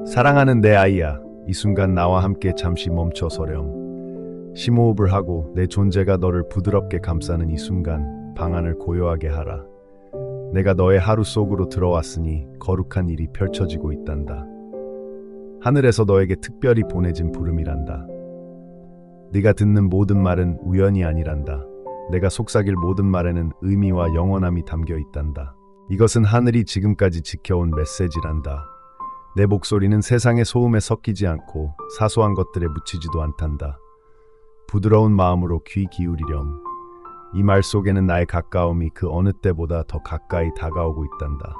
사랑하는 내 아이야, 이 순간 나와 함께 잠시 멈춰서렴. 심호흡을 하고 내 존재가 너를 부드럽게 감싸는 이 순간 방안을 고요하게 하라. 내가 너의 하루 속으로 들어왔으니 거룩한 일이 펼쳐지고 있단다. 하늘에서 너에게 특별히 보내진 부름이란다. 네가 듣는 모든 말은 우연이 아니란다. 내가 속삭일 모든 말에는 의미와 영원함이 담겨 있단다. 이것은 하늘이 지금까지 지켜온 메시지란다. 내 목소리는 세상의 소음에 섞이지 않고 사소한 것들에 묻히지도 않단다. 부드러운 마음으로 귀 기울이렴. 이 말 속에는 나의 가까움이 그 어느 때보다 더 가까이 다가오고 있단다.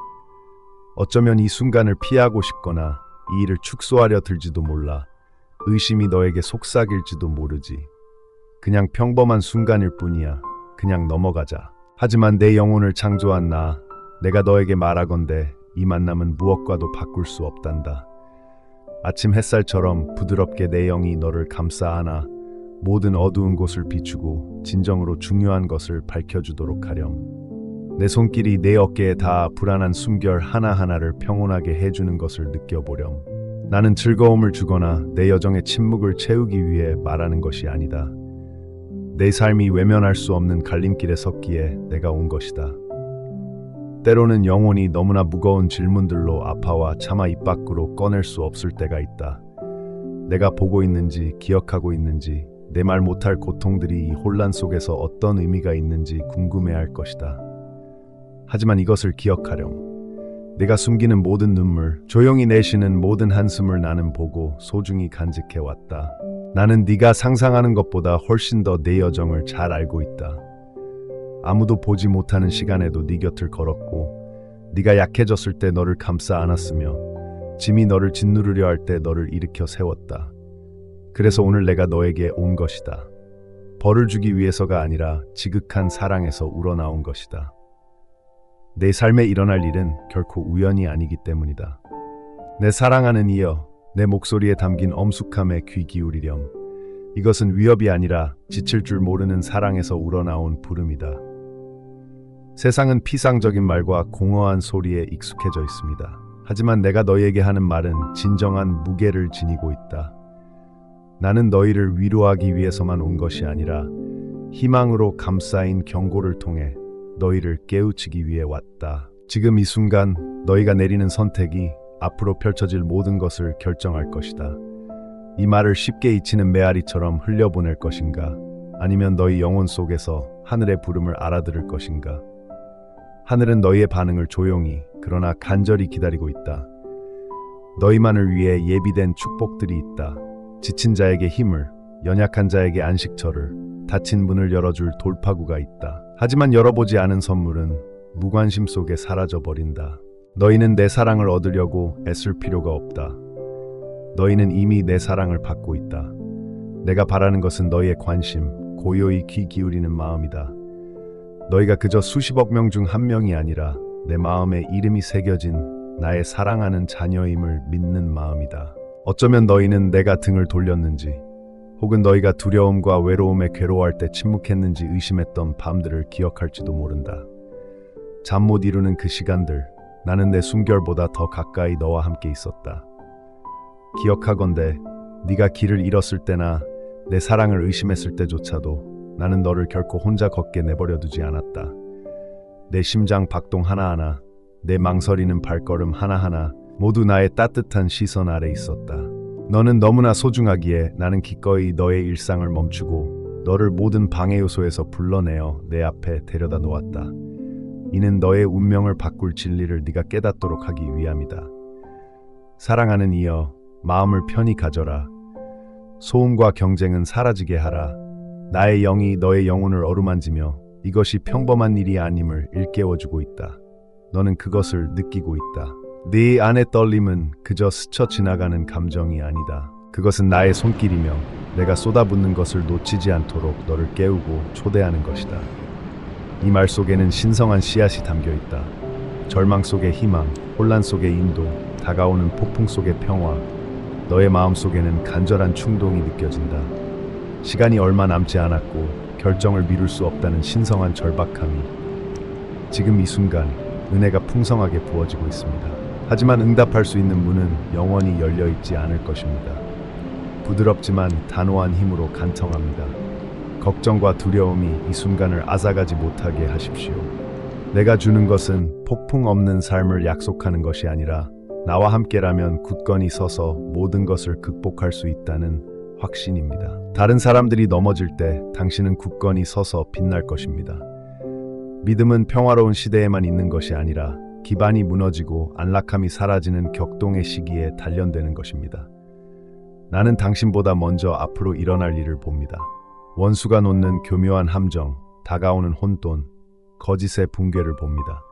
어쩌면 이 순간을 피하고 싶거나 이 일을 축소하려 들지도 몰라. 의심이 너에게 속삭일지도 모르지. 그냥 평범한 순간일 뿐이야. 그냥 넘어가자. 하지만 내 영혼을 창조한 나, 내가 너에게 말하건대 이 만남은 무엇과도 바꿀 수 없단다. 아침 햇살처럼 부드럽게 내 영이 너를 감싸 안아 모든 어두운 곳을 비추고 진정으로 중요한 것을 밝혀주도록 하렴. 내 손길이 내 어깨에 닿아 불안한 숨결 하나하나를 평온하게 해주는 것을 느껴보렴. 나는 즐거움을 주거나 내 여정의 침묵을 채우기 위해 말하는 것이 아니다. 내 삶이 외면할 수 없는 갈림길에 섰기에 내가 온 것이다. 때로는 영혼이 너무나 무거운 질문들로 아파와 차마 입 밖으로 꺼낼 수 없을 때가 있다. 내가 보고 있는지, 기억하고 있는지, 내 말 못할 고통들이 이 혼란 속에서 어떤 의미가 있는지 궁금해할 것이다. 하지만 이것을 기억하렴. 내가 숨기는 모든 눈물, 조용히 내쉬는 모든 한숨을 나는 보고 소중히 간직해왔다. 나는 네가 상상하는 것보다 훨씬 더 내 여정을 잘 알고 있다. 아무도 보지 못하는 시간에도 네 곁을 걸었고, 네가 약해졌을 때 너를 감싸 안았으며, 짐이 너를 짓누르려 할 때 너를 일으켜 세웠다. 그래서 오늘 내가 너에게 온 것이다. 벌을 주기 위해서가 아니라 지극한 사랑에서 우러나온 것이다. 내 삶에 일어날 일은 결코 우연이 아니기 때문이다. 내 사랑하는 이여, 내 목소리에 담긴 엄숙함에 귀 기울이렴. 이것은 위협이 아니라 지칠 줄 모르는 사랑에서 우러나온 부름이다. 세상은 피상적인 말과 공허한 소리에 익숙해져 있습니다. 하지만 내가 너희에게 하는 말은 진정한 무게를 지니고 있다. 나는 너희를 위로하기 위해서만 온 것이 아니라 희망으로 감싸인 경고를 통해 너희를 깨우치기 위해 왔다. 지금 이 순간 너희가 내리는 선택이 앞으로 펼쳐질 모든 것을 결정할 것이다. 이 말을 쉽게 잊히는 메아리처럼 흘려보낼 것인가? 아니면 너희 영혼 속에서 하늘의 부름을 알아들을 것인가? 하늘은 너희의 반응을 조용히 그러나 간절히 기다리고 있다. 너희만을 위해 예비된 축복들이 있다. 지친 자에게 힘을, 연약한 자에게 안식처를, 닫힌 문을 열어줄 돌파구가 있다. 하지만 열어보지 않은 선물은 무관심 속에 사라져버린다. 너희는 내 사랑을 얻으려고 애쓸 필요가 없다. 너희는 이미 내 사랑을 받고 있다. 내가 바라는 것은 너희의 관심, 고요히 귀 기울이는 마음이다. 너희가 그저 수십억 명 중 한 명이 아니라 내 마음에 이름이 새겨진 나의 사랑하는 자녀임을 믿는 마음이다. 어쩌면 너희는 내가 등을 돌렸는지, 혹은 너희가 두려움과 외로움에 괴로워할 때 침묵했는지 의심했던 밤들을 기억할지도 모른다. 잠 못 이루는 그 시간들, 나는 내 숨결보다 더 가까이 너와 함께 있었다. 기억하건대 네가 길을 잃었을 때나 내 사랑을 의심했을 때조차도 나는 너를 결코 혼자 걷게 내버려 두지 않았다. 내 심장 박동 하나하나, 내 망설이는 발걸음 하나하나 모두 나의 따뜻한 시선 아래 있었다. 너는 너무나 소중하기에 나는 기꺼이 너의 일상을 멈추고 너를 모든 방해 요소에서 불러내어 내 앞에 데려다 놓았다. 이는 너의 운명을 바꿀 진리를 네가 깨닫도록 하기 위함이다. 사랑하는 이여, 마음을 편히 가져라. 소음과 경쟁은 사라지게 하라. 나의 영이 너의 영혼을 어루만지며 이것이 평범한 일이 아님을 일깨워주고 있다. 너는 그것을 느끼고 있다. 네 안의 떨림은 그저 스쳐 지나가는 감정이 아니다. 그것은 나의 손길이며 내가 쏟아붓는 것을 놓치지 않도록 너를 깨우고 초대하는 것이다. 이 말 속에는 신성한 씨앗이 담겨 있다. 절망 속의 희망, 혼란 속의 인도, 다가오는 폭풍 속의 평화, 너의 마음 속에는 간절한 충동이 느껴진다. 시간이 얼마 남지 않았고 결정을 미룰 수 없다는 신성한 절박함이 지금 이 순간 은혜가 풍성하게 부어지고 있습니다. 하지만 응답할 수 있는 문은 영원히 열려 있지 않을 것입니다. 부드럽지만 단호한 힘으로 간청합니다. 걱정과 두려움이 이 순간을 앗아가지 못하게 하십시오. 내가 주는 것은 폭풍 없는 삶을 약속하는 것이 아니라 나와 함께라면 굳건히 서서 모든 것을 극복할 수 있다는 확신입니다. 다른 사람들이 넘어질 때 당신은 굳건히 서서 빛날 것입니다. 믿음은 평화로운 시대에만 있는 것이 아니라 기반이 무너지고 안락함이 사라지는 격동의 시기에 단련되는 것입니다. 나는 당신보다 먼저 앞으로 일어날 일을 봅니다. 원수가 놓는 교묘한 함정, 다가오는 혼돈, 거짓의 붕괴를 봅니다.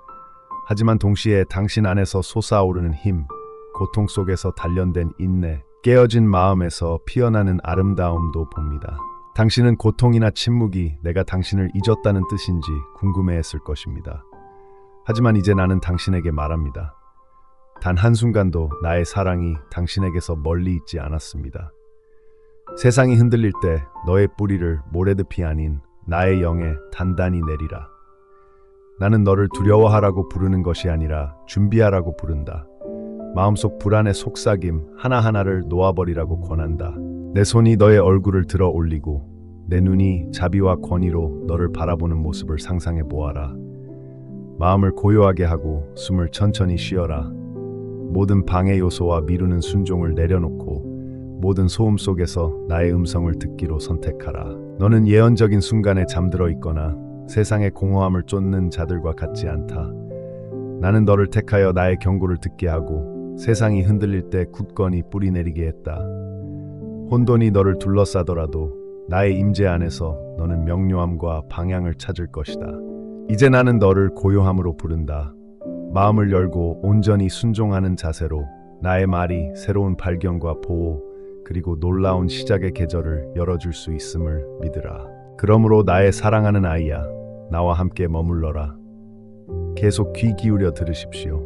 하지만 동시에 당신 안에서 솟아오르는 힘, 고통 속에서 단련된 인내, 깨어진 마음에서 피어나는 아름다움도 봅니다. 당신은 고통이나 침묵이 내가 당신을 잊었다는 뜻인지 궁금해했을 것입니다. 하지만 이제 나는 당신에게 말합니다. 단 한순간도 나의 사랑이 당신에게서 멀리 있지 않았습니다. 세상이 흔들릴 때 너의 뿌리를 모래늪이 아닌 나의 영에 단단히 내리라. 나는 너를 두려워하라고 부르는 것이 아니라 준비하라고 부른다. 마음속 불안의 속삭임 하나하나를 놓아버리라고 권한다. 내 손이 너의 얼굴을 들어 올리고 내 눈이 자비와 권위로 너를 바라보는 모습을 상상해 보아라. 마음을 고요하게 하고 숨을 천천히 쉬어라. 모든 방해 요소와 미루는 순종을 내려놓고 모든 소음 속에서 나의 음성을 듣기로 선택하라. 너는 예언적인 순간에 잠들어 있거나 세상의 공허함을 쫓는 자들과 같지 않다. 나는 너를 택하여 나의 경고를 듣게 하고 세상이 흔들릴 때 굳건히 뿌리 내리게 했다. 혼돈이 너를 둘러싸더라도 나의 임재 안에서 너는 명료함과 방향을 찾을 것이다. 이제 나는 너를 고요함으로 부른다. 마음을 열고 온전히 순종하는 자세로 나의 말이 새로운 발견과 보호 그리고 놀라운 시작의 계절을 열어줄 수 있음을 믿으라. 그러므로 나의 사랑하는 아이야, 나와 함께 머물러라. 계속 귀 기울여 들으십시오.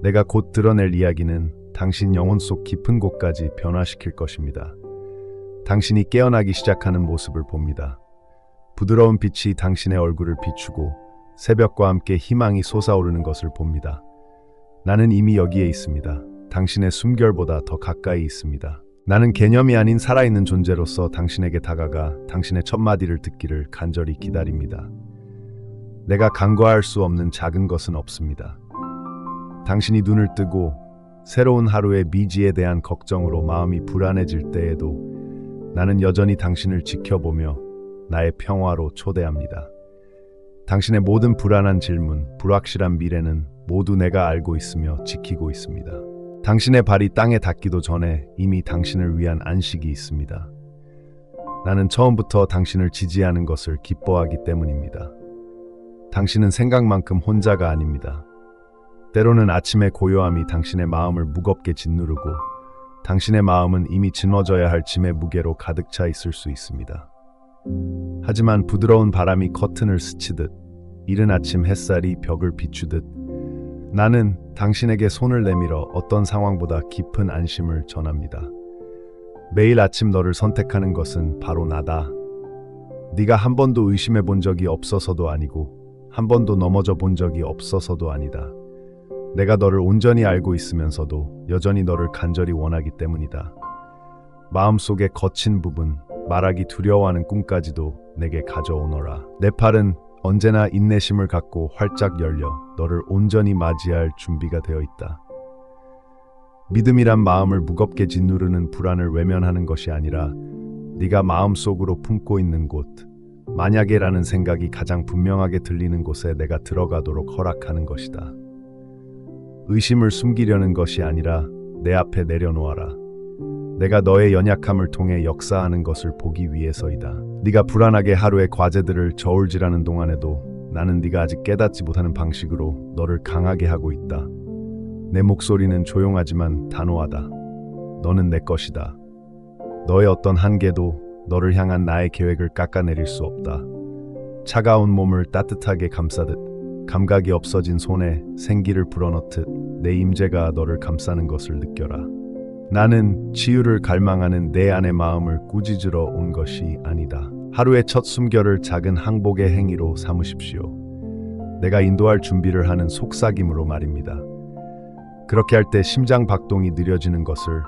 내가 곧 드러낼 이야기는 당신 영혼 속 깊은 곳까지 변화시킬 것입니다. 당신이 깨어나기 시작하는 모습을 봅니다. 부드러운 빛이 당신의 얼굴을 비추고 새벽과 함께 희망이 솟아오르는 것을 봅니다. 나는 이미 여기에 있습니다. 당신의 숨결보다 더 가까이 있습니다. 나는 개념이 아닌 살아있는 존재로서 당신에게 다가가 당신의 첫마디를 듣기를 간절히 기다립니다. 내가 간과할 수 없는 작은 것은 없습니다. 당신이 눈을 뜨고 새로운 하루의 미지에 대한 걱정으로 마음이 불안해질 때에도 나는 여전히 당신을 지켜보며 나의 평화로 초대합니다. 당신의 모든 불안한 질문, 불확실한 미래는 모두 내가 알고 있으며 지키고 있습니다. 당신의 발이 땅에 닿기도 전에 이미 당신을 위한 안식이 있습니다. 나는 처음부터 당신을 지지하는 것을 기뻐하기 때문입니다. 당신은 생각만큼 혼자가 아닙니다. 때로는 아침의 고요함이 당신의 마음을 무겁게 짓누르고 당신의 마음은 이미 짊어져야 할 짐의 무게로 가득 차 있을 수 있습니다. 하지만 부드러운 바람이 커튼을 스치듯 이른 아침 햇살이 벽을 비추듯 나는 당신에게 손을 내밀어 어떤 상황보다 깊은 안심을 전합니다. 매일 아침 너를 선택하는 것은 바로 나다. 네가 한 번도 의심해 본 적이 없어서도 아니고 한 번도 넘어져 본 적이 없어서도 아니다. 내가 너를 온전히 알고 있으면서도 여전히 너를 간절히 원하기 때문이다. 마음속의 거친 부분, 말하기 두려워하는 꿈까지도 내게 가져오너라. 내 팔은 언제나 인내심을 갖고 활짝 열려 너를 온전히 맞이할 준비가 되어 있다. 믿음이란 마음을 무겁게 짓누르는 불안을 외면하는 것이 아니라 네가 마음속으로 품고 있는 곳, 만약에라는 생각이 가장 분명하게 들리는 곳에 내가 들어가도록 허락하는 것이다. 의심을 숨기려는 것이 아니라 내 앞에 내려놓아라. 내가 너의 연약함을 통해 역사하는 것을 보기 위해서이다. 네가 불안하게 하루의 과제들을 저울질하는 동안에도 나는 네가 아직 깨닫지 못하는 방식으로 너를 강하게 하고 있다. 내 목소리는 조용하지만 단호하다. 너는 내 것이다. 너의 어떤 한계도 너를 향한 나의 계획을 깎아내릴 수 없다. 차가운 몸을 따뜻하게 감싸듯 감각이 없어진 손에 생기를 불어넣듯 내 임재가 너를 감싸는 것을 느껴라. 나는 치유를 갈망하는 내 안의 마음을 꾸짖으러 온 것이 아니다. 하루의 첫 숨결을 작은 항복의 행위로 삼으십시오. 내가 인도할 준비를 하는 속삭임으로 말입니다. 그렇게 할 때 심장 박동이 느려지는 것을,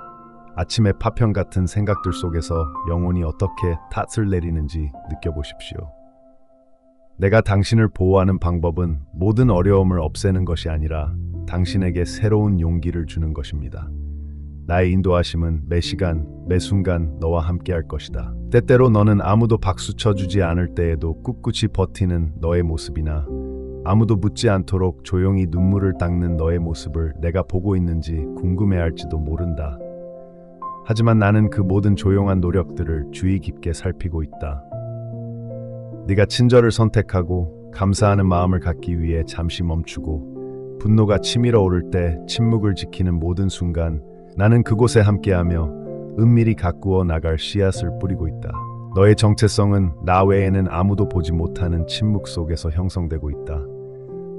아침의 파편 같은 생각들 속에서 영혼이 어떻게 탓을 내리는지 느껴보십시오. 내가 당신을 보호하는 방법은 모든 어려움을 없애는 것이 아니라 당신에게 새로운 용기를 주는 것입니다. 나의 인도하심은 매 시간, 매 순간 너와 함께 할 것이다. 때때로 너는 아무도 박수 쳐주지 않을 때에도 꿋꿋이 버티는 너의 모습이나 아무도 묻지 않도록 조용히 눈물을 닦는 너의 모습을 내가 보고 있는지 궁금해할지도 모른다. 하지만 나는 그 모든 조용한 노력들을 주의 깊게 살피고 있다. 네가 친절을 선택하고 감사하는 마음을 갖기 위해 잠시 멈추고 분노가 치밀어 오를 때 침묵을 지키는 모든 순간 나는 그곳에 함께하며 은밀히 가꾸어 나갈 씨앗을 뿌리고 있다. 너의 정체성은 나 외에는 아무도 보지 못하는 침묵 속에서 형성되고 있다.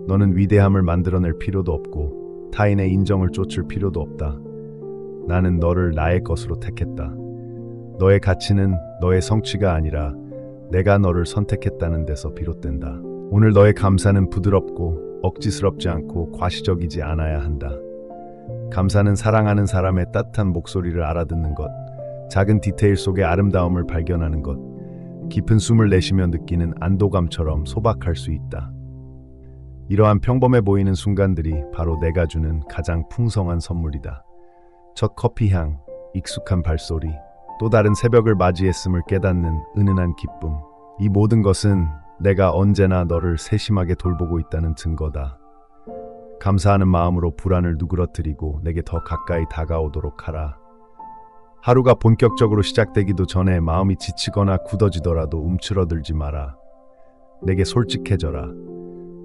너는 위대함을 만들어낼 필요도 없고 타인의 인정을 쫓을 필요도 없다. 나는 너를 나의 것으로 택했다. 너의 가치는 너의 성취가 아니라 내가 너를 선택했다는 데서 비롯된다. 오늘 너의 감사는 부드럽고 억지스럽지 않고 과시적이지 않아야 한다. 감사는 사랑하는 사람의 따뜻한 목소리를 알아듣는 것, 작은 디테일 속의 아름다움을 발견하는 것, 깊은 숨을 내쉬며 느끼는 안도감처럼 소박할 수 있다. 이러한 평범해 보이는 순간들이 바로 내가 주는 가장 풍성한 선물이다. 첫 커피향, 익숙한 발소리, 또 다른 새벽을 맞이했음을 깨닫는 은은한 기쁨. 이 모든 것은 내가 언제나 너를 세심하게 돌보고 있다는 증거다. 감사하는 마음으로 불안을 누그러뜨리고 내게 더 가까이 다가오도록 하라. 하루가 본격적으로 시작되기도 전에 마음이 지치거나 굳어지더라도 움츠러들지 마라. 내게 솔직해져라.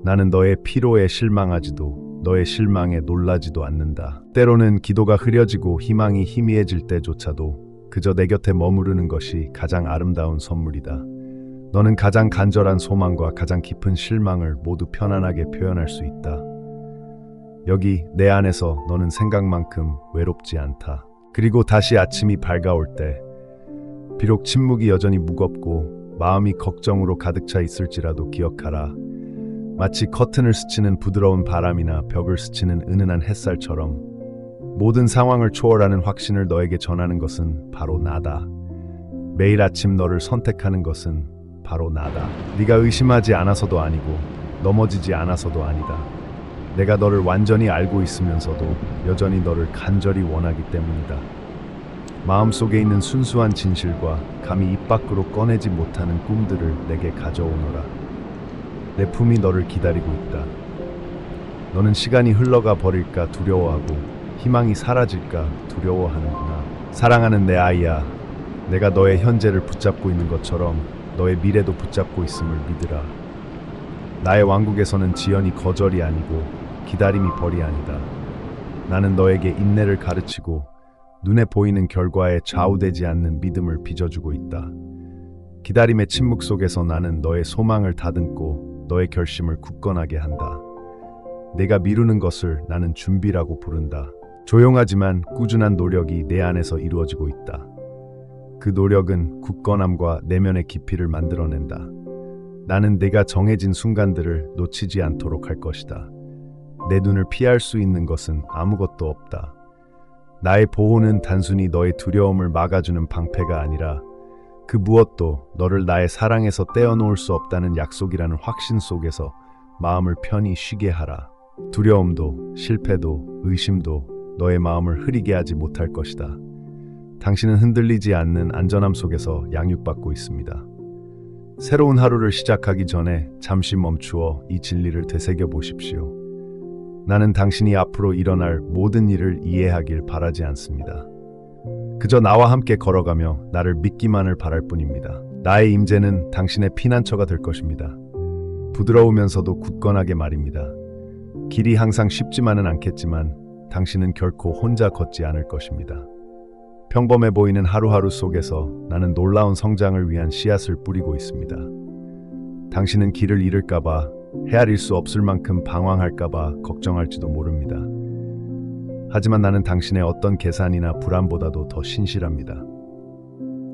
나는 너의 피로에 실망하지도 너의 실망에 놀라지도 않는다. 때로는 기도가 흐려지고 희망이 희미해질 때조차도 그저 내 곁에 머무르는 것이 가장 아름다운 선물이다. 너는 가장 간절한 소망과 가장 깊은 실망을 모두 편안하게 표현할 수 있다. 여기 내 안에서 너는 생각만큼 외롭지 않다. 그리고 다시 아침이 밝아올 때 비록 침묵이 여전히 무겁고 마음이 걱정으로 가득 차 있을지라도 기억하라. 마치 커튼을 스치는 부드러운 바람이나 벽을 스치는 은은한 햇살처럼 모든 상황을 초월하는 확신을 너에게 전하는 것은 바로 나다. 매일 아침 너를 선택하는 것은 바로 나다. 네가 의심하지 않아서도 아니고 넘어지지 않아서도 아니다. 내가 너를 완전히 알고 있으면서도 여전히 너를 간절히 원하기 때문이다. 마음속에 있는 순수한 진실과 감히 입 밖으로 꺼내지 못하는 꿈들을 내게 가져오너라. 내 품이 너를 기다리고 있다. 너는 시간이 흘러가 버릴까 두려워하고 희망이 사라질까 두려워하는구나. 사랑하는 내 아이야, 내가 너의 현재를 붙잡고 있는 것처럼 너의 미래도 붙잡고 있음을 믿으라. 나의 왕국에서는 지연이 거절이 아니고 기다림이 벌이 아니다. 나는 너에게 인내를 가르치고 눈에 보이는 결과에 좌우되지 않는 믿음을 빚어주고 있다. 기다림의 침묵 속에서 나는 너의 소망을 다듬고 너의 결심을 굳건하게 한다. 내가 미루는 것을 나는 준비라고 부른다. 조용하지만 꾸준한 노력이 내 안에서 이루어지고 있다. 그 노력은 굳건함과 내면의 깊이를 만들어낸다. 나는 내가 정해진 순간들을 놓치지 않도록 할 것이다. 내 눈을 피할 수 있는 것은 아무것도 없다. 나의 보호는 단순히 너의 두려움을 막아주는 방패가 아니라 그 무엇도 너를 나의 사랑에서 떼어놓을 수 없다는 약속이라는 확신 속에서 마음을 편히 쉬게 하라. 두려움도 실패도 의심도 너의 마음을 흐리게 하지 못할 것이다. 당신은 흔들리지 않는 안전함 속에서 양육받고 있습니다. 새로운 하루를 시작하기 전에 잠시 멈추어 이 진리를 되새겨 보십시오. 나는 당신이 앞으로 일어날 모든 일을 이해하길 바라지 않습니다. 그저 나와 함께 걸어가며 나를 믿기만을 바랄 뿐입니다. 나의 임재는 당신의 피난처가 될 것입니다. 부드러우면서도 굳건하게 말입니다. 길이 항상 쉽지만은 않겠지만 당신은 결코 혼자 걷지 않을 것입니다. 평범해 보이는 하루하루 속에서 나는 놀라운 성장을 위한 씨앗을 뿌리고 있습니다. 당신은 길을 잃을까봐, 헤아릴 수 없을 만큼 방황할까봐 걱정할지도 모릅니다. 하지만 나는 당신의 어떤 계산이나 불안보다도 더 신실합니다.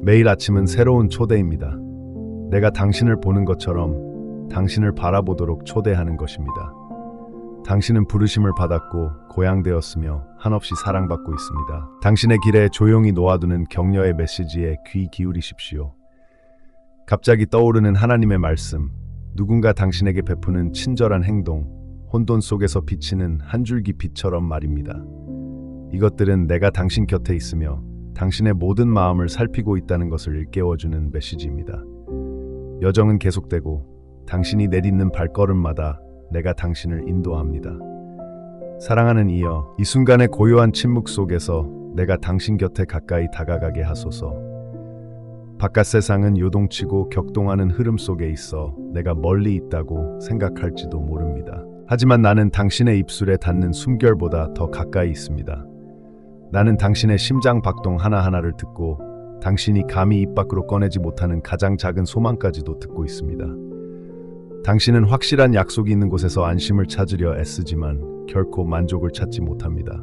매일 아침은 새로운 초대입니다. 내가 당신을 보는 것처럼 당신을 바라보도록 초대하는 것입니다. 당신은 부르심을 받았고 고향되었으며 한없이 사랑받고 있습니다. 당신의 길에 조용히 놓아두는 격려의 메시지에 귀 기울이십시오. 갑자기 떠오르는 하나님의 말씀, 누군가 당신에게 베푸는 친절한 행동, 혼돈 속에서 비치는 한 줄기 빛처럼 말입니다. 이것들은 내가 당신 곁에 있으며 당신의 모든 마음을 살피고 있다는 것을 일깨워주는 메시지입니다. 여정은 계속되고 당신이 내딛는 발걸음마다 내가 당신을 인도합니다. 사랑하는 이여, 이 순간의 고요한 침묵 속에서 내가 당신 곁에 가까이 다가가게 하소서. 바깥 세상은 요동치고 격동하는 흐름 속에 있어 내가 멀리 있다고 생각할지도 모릅니다. 하지만 나는 당신의 입술에 닿는 숨결보다 더 가까이 있습니다. 나는 당신의 심장 박동 하나하나를 듣고 당신이 감히 입 밖으로 꺼내지 못하는 가장 작은 소망까지도 듣고 있습니다. 당신은 확실한 약속이 있는 곳에서 안심을 찾으려 애쓰지만 결코 만족을 찾지 못합니다.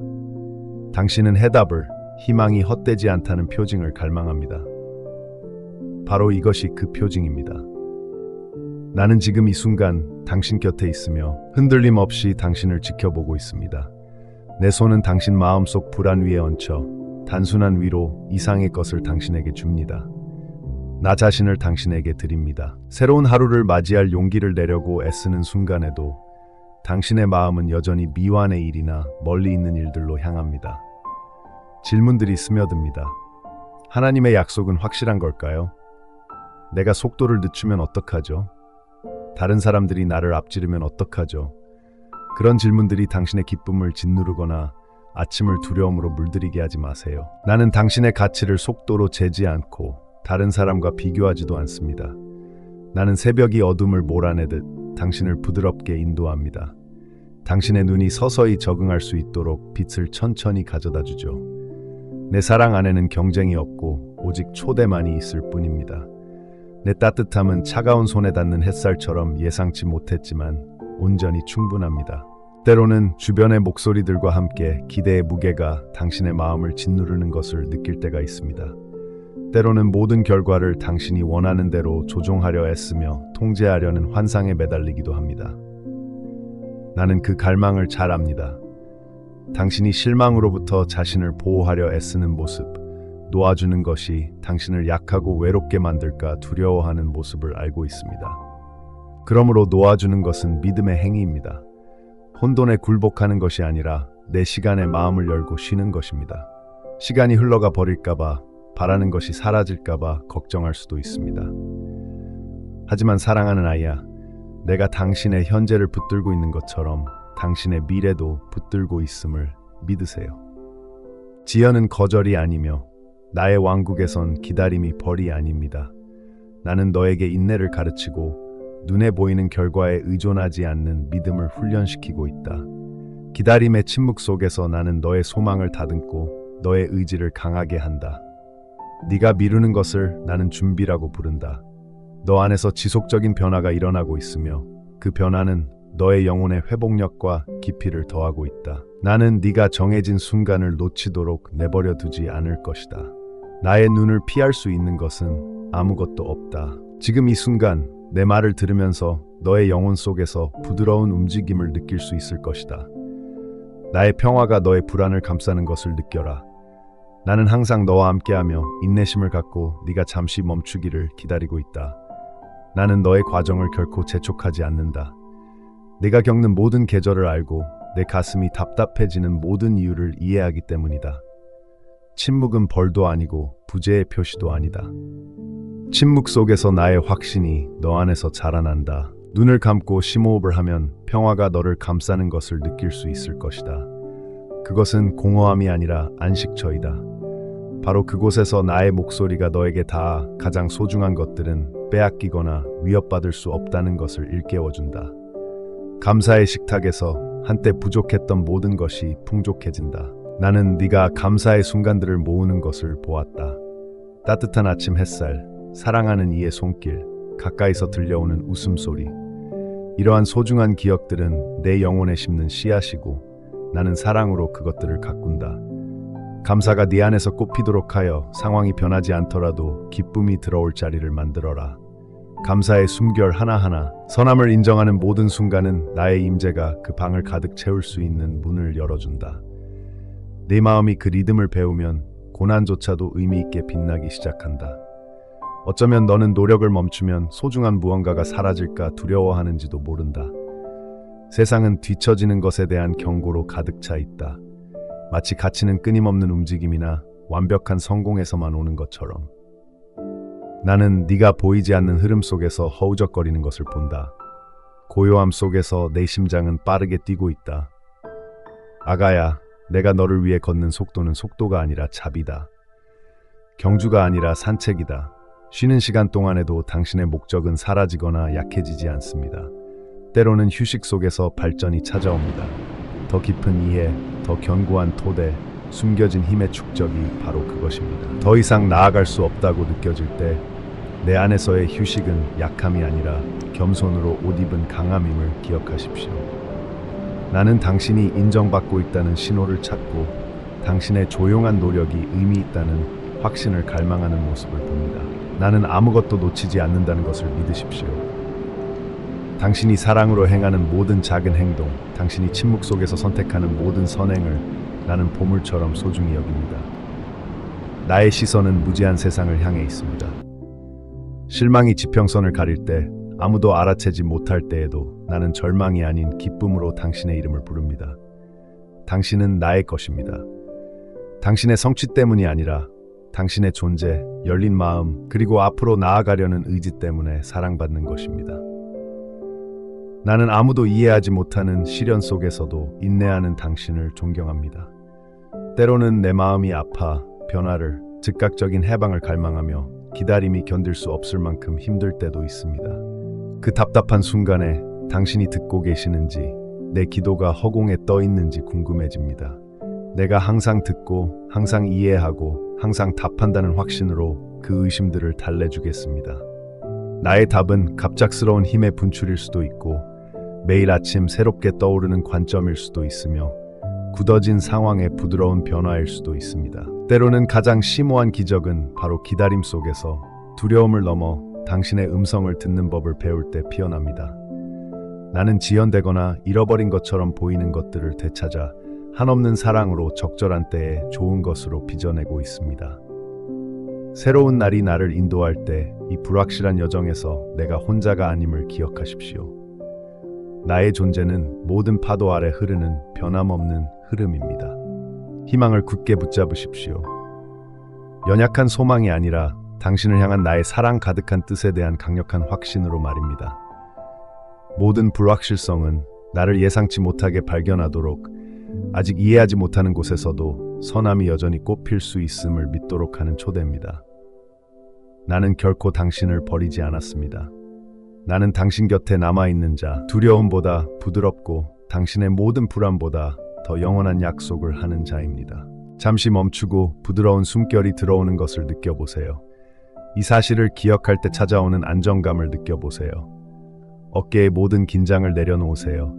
당신은 해답을, 희망이 헛되지 않다는 표징을 갈망합니다. 바로 이것이 그 표징입니다. 나는 지금 이 순간 당신 곁에 있으며 흔들림 없이 당신을 지켜보고 있습니다. 내 손은 당신 마음속 불안 위에 얹혀 단순한 위로 이상의 것을 당신에게 줍니다. 나 자신을 당신에게 드립니다. 새로운 하루를 맞이할 용기를 내려고 애쓰는 순간에도 당신의 마음은 여전히 미완의 일이나 멀리 있는 일들로 향합니다. 질문들이 스며듭니다. 하나님의 약속은 확실한 걸까요? 내가 속도를 늦추면 어떡하죠? 다른 사람들이 나를 앞지르면 어떡하죠? 그런 질문들이 당신의 기쁨을 짓누르거나 아침을 두려움으로 물들이게 하지 마세요. 나는 당신의 가치를 속도로 재지 않고 다른 사람과 비교하지도 않습니다. 나는 새벽이 어둠을 몰아내듯 당신을 부드럽게 인도합니다. 당신의 눈이 서서히 적응할 수 있도록 빛을 천천히 가져다 주죠. 내 사랑 안에는 경쟁이 없고 오직 초대만이 있을 뿐입니다. 내 따뜻함은 차가운 손에 닿는 햇살처럼 예상치 못했지만 온전히 충분합니다. 때로는 주변의 목소리들과 함께 기대의 무게가 당신의 마음을 짓누르는 것을 느낄 때가 있습니다. 때로는 모든 결과를 당신이 원하는 대로 조종하려 애쓰며 통제하려는 환상에 매달리기도 합니다. 나는 그 갈망을 잘 압니다. 당신이 실망으로부터 자신을 보호하려 애쓰는 모습, 놓아주는 것이 당신을 약하고 외롭게 만들까 두려워하는 모습을 알고 있습니다. 그러므로 놓아주는 것은 믿음의 행위입니다. 혼돈에 굴복하는 것이 아니라 내 시간에 마음을 열고 쉬는 것입니다. 시간이 흘러가 버릴까봐, 바라는 것이 사라질까봐 걱정할 수도 있습니다. 하지만 사랑하는 아이야, 내가 당신의 현재를 붙들고 있는 것처럼 당신의 미래도 붙들고 있음을 믿으세요. 지연은 거절이 아니며 나의 왕국에선 기다림이 벌이 아닙니다. 나는 너에게 인내를 가르치고 눈에 보이는 결과에 의존하지 않는 믿음을 훈련시키고 있다. 기다림의 침묵 속에서 나는 너의 소망을 다듬고 너의 의지를 강하게 한다. 네가 미루는 것을 나는 준비라고 부른다. 너 안에서 지속적인 변화가 일어나고 있으며 그 변화는 너의 영혼의 회복력과 깊이를 더하고 있다. 나는 네가 정해진 순간을 놓치도록 내버려 두지 않을 것이다. 나의 눈을 피할 수 있는 것은 아무것도 없다. 지금 이 순간 내 말을 들으면서 너의 영혼 속에서 부드러운 움직임을 느낄 수 있을 것이다. 나의 평화가 너의 불안을 감싸는 것을 느껴라. 나는 항상 너와 함께하며 인내심을 갖고 네가 잠시 멈추기를 기다리고 있다. 나는 너의 과정을 결코 재촉하지 않는다. 네가 겪는 모든 계절을 알고 내 가슴이 답답해지는 모든 이유를 이해하기 때문이다. 침묵은 벌도 아니고 부재의 표시도 아니다. 침묵 속에서 나의 확신이 너 안에서 자라난다. 눈을 감고 심호흡을 하면 평화가 너를 감싸는 것을 느낄 수 있을 것이다. 그것은 공허함이 아니라 안식처이다. 바로 그곳에서 나의 목소리가 너에게 닿아 가장 소중한 것들은 빼앗기거나 위협받을 수 없다는 것을 일깨워준다. 감사의 식탁에서 한때 부족했던 모든 것이 풍족해진다. 나는 네가 감사의 순간들을 모으는 것을 보았다. 따뜻한 아침 햇살, 사랑하는 이의 손길, 가까이서 들려오는 웃음소리. 이러한 소중한 기억들은 내 영혼에 심는 씨앗이고 나는 사랑으로 그것들을 가꾼다. 감사가 네 안에서 꽃피도록 하여 상황이 변하지 않더라도 기쁨이 들어올 자리를 만들어라. 감사의 숨결 하나하나, 선함을 인정하는 모든 순간은 나의 임재가 그 방을 가득 채울 수 있는 문을 열어준다. 내 마음이 그 리듬을 배우면 고난조차도 의미 있게 빛나기 시작한다. 어쩌면 너는 노력을 멈추면 소중한 무언가가 사라질까 두려워하는지도 모른다. 세상은 뒤처지는 것에 대한 경고로 가득 차 있다. 마치 가치는 끊임없는 움직임이나 완벽한 성공에서만 오는 것처럼. 나는 네가 보이지 않는 흐름 속에서 허우적거리는 것을 본다. 고요함 속에서 내 심장은 빠르게 뛰고 있다. 아가야, 내가 너를 위해 걷는 속도는 속도가 아니라 자비다. 경주가 아니라 산책이다. 쉬는 시간 동안에도 당신의 목적은 사라지거나 약해지지 않습니다. 때로는 휴식 속에서 발전이 찾아옵니다. 더 깊은 이해, 더 견고한 토대, 숨겨진 힘의 축적이 바로 그것입니다. 더 이상 나아갈 수 없다고 느껴질 때 내 안에서의 휴식은 약함이 아니라 겸손으로 옷 입은 강함임을 기억하십시오. 나는 당신이 인정받고 있다는 신호를 찾고 당신의 조용한 노력이 의미 있다는 확신을 갈망하는 모습을 봅니다. 나는 아무것도 놓치지 않는다는 것을 믿으십시오. 당신이 사랑으로 행하는 모든 작은 행동, 당신이 침묵 속에서 선택하는 모든 선행을 나는 보물처럼 소중히 여깁니다. 나의 시선은 무지한 세상을 향해 있습니다. 실망이 지평선을 가릴 때, 아무도 알아채지 못할 때에도 나는 절망이 아닌 기쁨으로 당신의 이름을 부릅니다. 당신은 나의 것입니다. 당신의 성취 때문이 아니라 당신의 존재, 열린 마음, 그리고 앞으로 나아가려는 의지 때문에 사랑받는 것입니다. 나는 아무도 이해하지 못하는 시련 속에서도 인내하는 당신을 존경합니다. 때로는 내 마음이 아파 변화를, 즉각적인 해방을 갈망하며 기다림이 견딜 수 없을 만큼 힘들 때도 있습니다. 그 답답한 순간에 당신이 듣고 계시는지, 내 기도가 허공에 떠 있는지 궁금해집니다. 내가 항상 듣고, 항상 이해하고, 항상 답한다는 확신으로 그 의심들을 달래주겠습니다. 나의 답은 갑작스러운 힘의 분출일 수도 있고, 매일 아침 새롭게 떠오르는 관점일 수도 있으며, 굳어진 상황의 부드러운 변화일 수도 있습니다. 때로는 가장 심오한 기적은 바로 기다림 속에서 두려움을 넘어 당신의 음성을 듣는 법을 배울 때 피어납니다. 나는 지연되거나 잃어버린 것처럼 보이는 것들을 되찾아 한없는 사랑으로 적절한 때에 좋은 것으로 빚어내고 있습니다. 새로운 날이 나를 인도할 때 이 불확실한 여정에서 내가 혼자가 아님을 기억하십시오. 나의 존재는 모든 파도 아래 흐르는 변함없는 흐름입니다. 희망을 굳게 붙잡으십시오. 연약한 소망이 아니라 당신을 향한 나의 사랑 가득한 뜻에 대한 강력한 확신으로 말입니다. 모든 불확실성은 나를 예상치 못하게 발견하도록, 아직 이해하지 못하는 곳에서도 선함이 여전히 꽃필 수 있음을 믿도록 하는 초대입니다. 나는 결코 당신을 버리지 않았습니다. 나는 당신 곁에 남아있는 자, 두려움보다 부드럽고 당신의 모든 불안보다 더 영원한 약속을 하는 자입니다. 잠시 멈추고 부드러운 숨결이 들어오는 것을 느껴보세요. 이 사실을 기억할 때 찾아오는 안정감을 느껴보세요. 어깨의 모든 긴장을 내려놓으세요.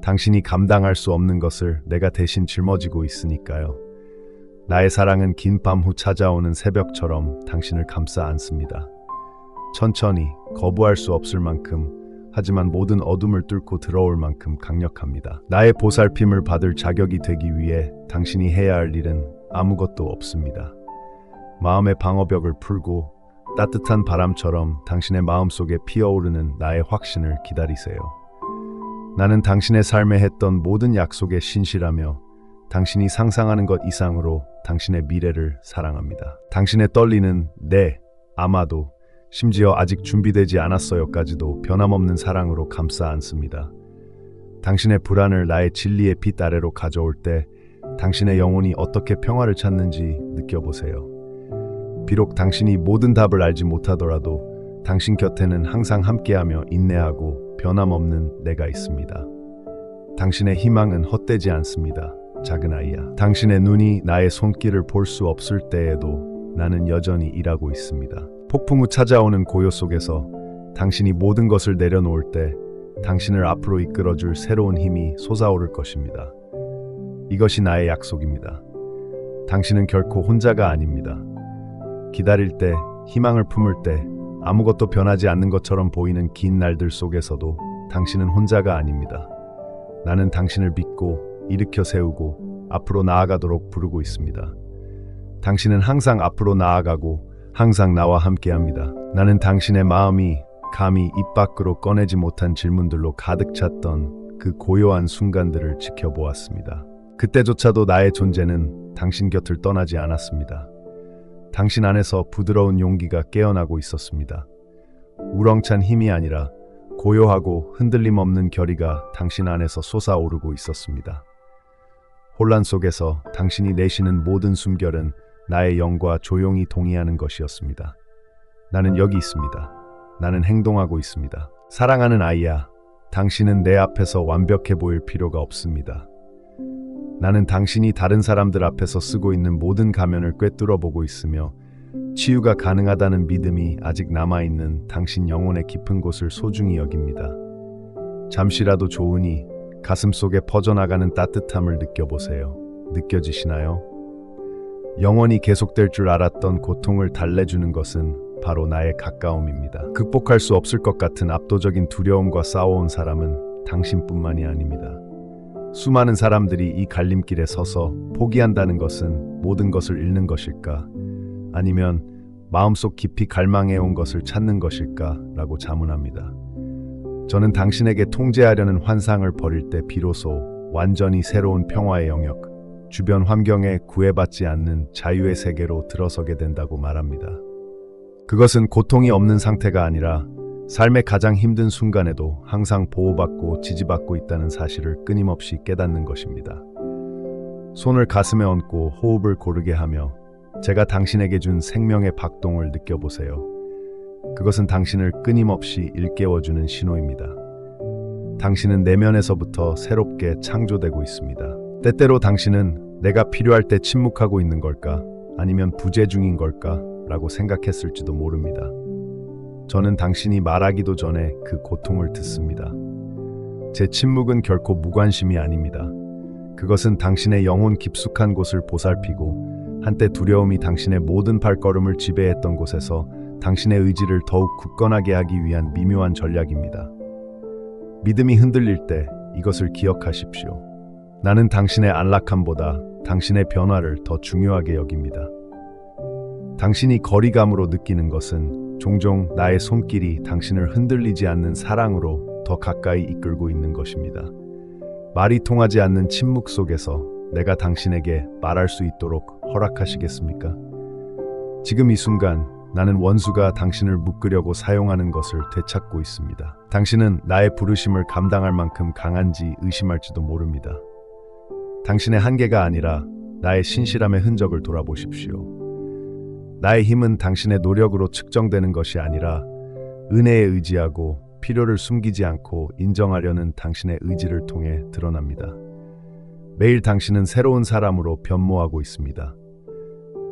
당신이 감당할 수 없는 것을 내가 대신 짊어지고 있으니까요. 나의 사랑은 긴 밤 후 찾아오는 새벽처럼 당신을 감싸 안습니다. 천천히, 거부할 수 없을 만큼, 하지만 모든 어둠을 뚫고 들어올 만큼 강력합니다. 나의 보살핌을 받을 자격이 되기 위해 당신이 해야 할 일은 아무것도 없습니다. 마음의 방어벽을 풀고 따뜻한 바람처럼 당신의 마음속에 피어오르는 나의 확신을 기다리세요. 나는 당신의 삶에 했던 모든 약속에 신실하며 당신이 상상하는 것 이상으로 당신의 미래를 사랑합니다. 당신의 떨리는 네, 아마도, 심지어 아직 준비되지 않았어요까지도 변함없는 사랑으로 감싸 안습니다. 당신의 불안을 나의 진리의 빛 아래로 가져올 때 당신의 영혼이 어떻게 평화를 찾는지 느껴보세요. 비록 당신이 모든 답을 알지 못하더라도 당신 곁에는 항상 함께하며 인내하고 변함없는 내가 있습니다. 당신의 희망은 헛되지 않습니다. 작은 아이야. 당신의 눈이 나의 손길을 볼 수 없을 때에도 나는 여전히 일하고 있습니다. 폭풍 후 찾아오는 고요 속에서 당신이 모든 것을 내려놓을 때 당신을 앞으로 이끌어줄 새로운 힘이 솟아오를 것입니다. 이것이 나의 약속입니다. 당신은 결코 혼자가 아닙니다. 기다릴 때, 희망을 품을 때, 아무것도 변하지 않는 것처럼 보이는 긴 날들 속에서도 당신은 혼자가 아닙니다. 나는 당신을 믿고 일으켜 세우고 앞으로 나아가도록 부르고 있습니다. 당신은 항상 앞으로 나아가고 항상 나와 함께합니다. 나는 당신의 마음이 감히 입 밖으로 꺼내지 못한 질문들로 가득 찼던 그 고요한 순간들을 지켜보았습니다. 그때조차도 나의 존재는 당신 곁을 떠나지 않았습니다. 당신 안에서 부드러운 용기가 깨어나고 있었습니다. 우렁찬 힘이 아니라 고요하고 흔들림 없는 결의가 당신 안에서 솟아오르고 있었습니다. 혼란 속에서 당신이 내쉬는 모든 숨결은 나의 영과 조용히 동의하는 것이었습니다. 나는 여기 있습니다. 나는 행동하고 있습니다. 사랑하는 아이야, 당신은 내 앞에서 완벽해 보일 필요가 없습니다. 나는 당신이 다른 사람들 앞에서 쓰고 있는 모든 가면을 꿰뚫어 보고 있으며 치유가 가능하다는 믿음이 아직 남아있는 당신 영혼의 깊은 곳을 소중히 여깁니다. 잠시라도 좋으니 가슴속에 퍼져나가는 따뜻함을 느껴보세요. 느껴지시나요? 영원히 계속될 줄 알았던 고통을 달래주는 것은 바로 나의 가까움입니다. 극복할 수 없을 것 같은 압도적인 두려움과 싸워온 사람은 당신뿐만이 아닙니다. 수많은 사람들이 이 갈림길에 서서 포기한다는 것은 모든 것을 잃는 것일까? 아니면 마음속 깊이 갈망해온 것을 찾는 것일까? 라고 자문합니다. 저는 당신에게 통제하려는 환상을 버릴 때 비로소 완전히 새로운 평화의 영역, 주변 환경에 구애받지 않는 자유의 세계로 들어서게 된다고 말합니다. 그것은 고통이 없는 상태가 아니라 삶의 가장 힘든 순간에도 항상 보호받고 지지받고 있다는 사실을 끊임없이 깨닫는 것입니다. 손을 가슴에 얹고 호흡을 고르게 하며 제가 당신에게 준 생명의 박동을 느껴보세요. 그것은 당신을 끊임없이 일깨워주는 신호입니다. 당신은 내면에서부터 새롭게 창조되고 있습니다. 때때로 당신은 내가 필요할 때 침묵하고 있는 걸까? 아니면 부재 중인 걸까? 라고 생각했을지도 모릅니다. 저는 당신이 말하기도 전에 그 고통을 듣습니다. 제 침묵은 결코 무관심이 아닙니다. 그것은 당신의 영혼 깊숙한 곳을 보살피고 한때 두려움이 당신의 모든 발걸음을 지배했던 곳에서 당신의 의지를 더욱 굳건하게 하기 위한 미묘한 전략입니다. 믿음이 흔들릴 때 이것을 기억하십시오. 나는 당신의 안락함보다 당신의 변화를 더 중요하게 여깁니다. 당신이 거리감으로 느끼는 것은 종종 나의 손길이 당신을 흔들리지 않는 사랑으로 더 가까이 이끌고 있는 것입니다. 말이 통하지 않는 침묵 속에서 내가 당신에게 말할 수 있도록 허락하시겠습니까? 지금 이 순간 나는 원수가 당신을 묶으려고 사용하는 것을 되찾고 있습니다. 당신은 나의 부르심을 감당할 만큼 강한지 의심할지도 모릅니다. 당신의 한계가 아니라 나의 신실함의 흔적을 돌아보십시오. 나의 힘은 당신의 노력으로 측정되는 것이 아니라 은혜에 의지하고 필요를 숨기지 않고 인정하려는 당신의 의지를 통해 드러납니다. 매일 당신은 새로운 사람으로 변모하고 있습니다.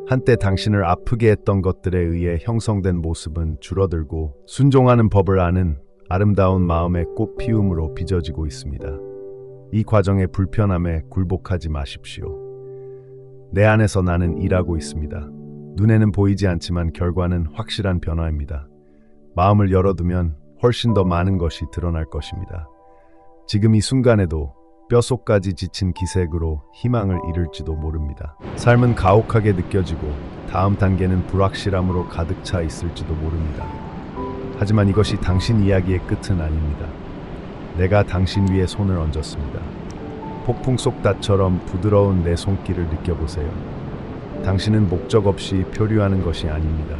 한때 당신을 아프게 했던 것들에 의해 형성된 모습은 줄어들고 순종하는 법을 아는 아름다운 마음의 꽃 피움으로 빚어지고 있습니다. 이 과정의 불편함에 굴복하지 마십시오. 내 안에서 나는 일하고 있습니다. 눈에는 보이지 않지만 결과는 확실한 변화입니다. 마음을 열어두면 훨씬 더 많은 것이 드러날 것입니다. 지금 이 순간에도 뼛속까지 지친 기색으로 희망을 잃을지도 모릅니다. 삶은 가혹하게 느껴지고 다음 단계는 불확실함으로 가득 차 있을지도 모릅니다. 하지만 이것이 당신 이야기의 끝은 아닙니다. 내가 당신 위에 손을 얹었습니다. 폭풍 속 닷처럼 부드러운 내 손길을 느껴보세요. 당신은 목적 없이 표류하는 것이 아닙니다.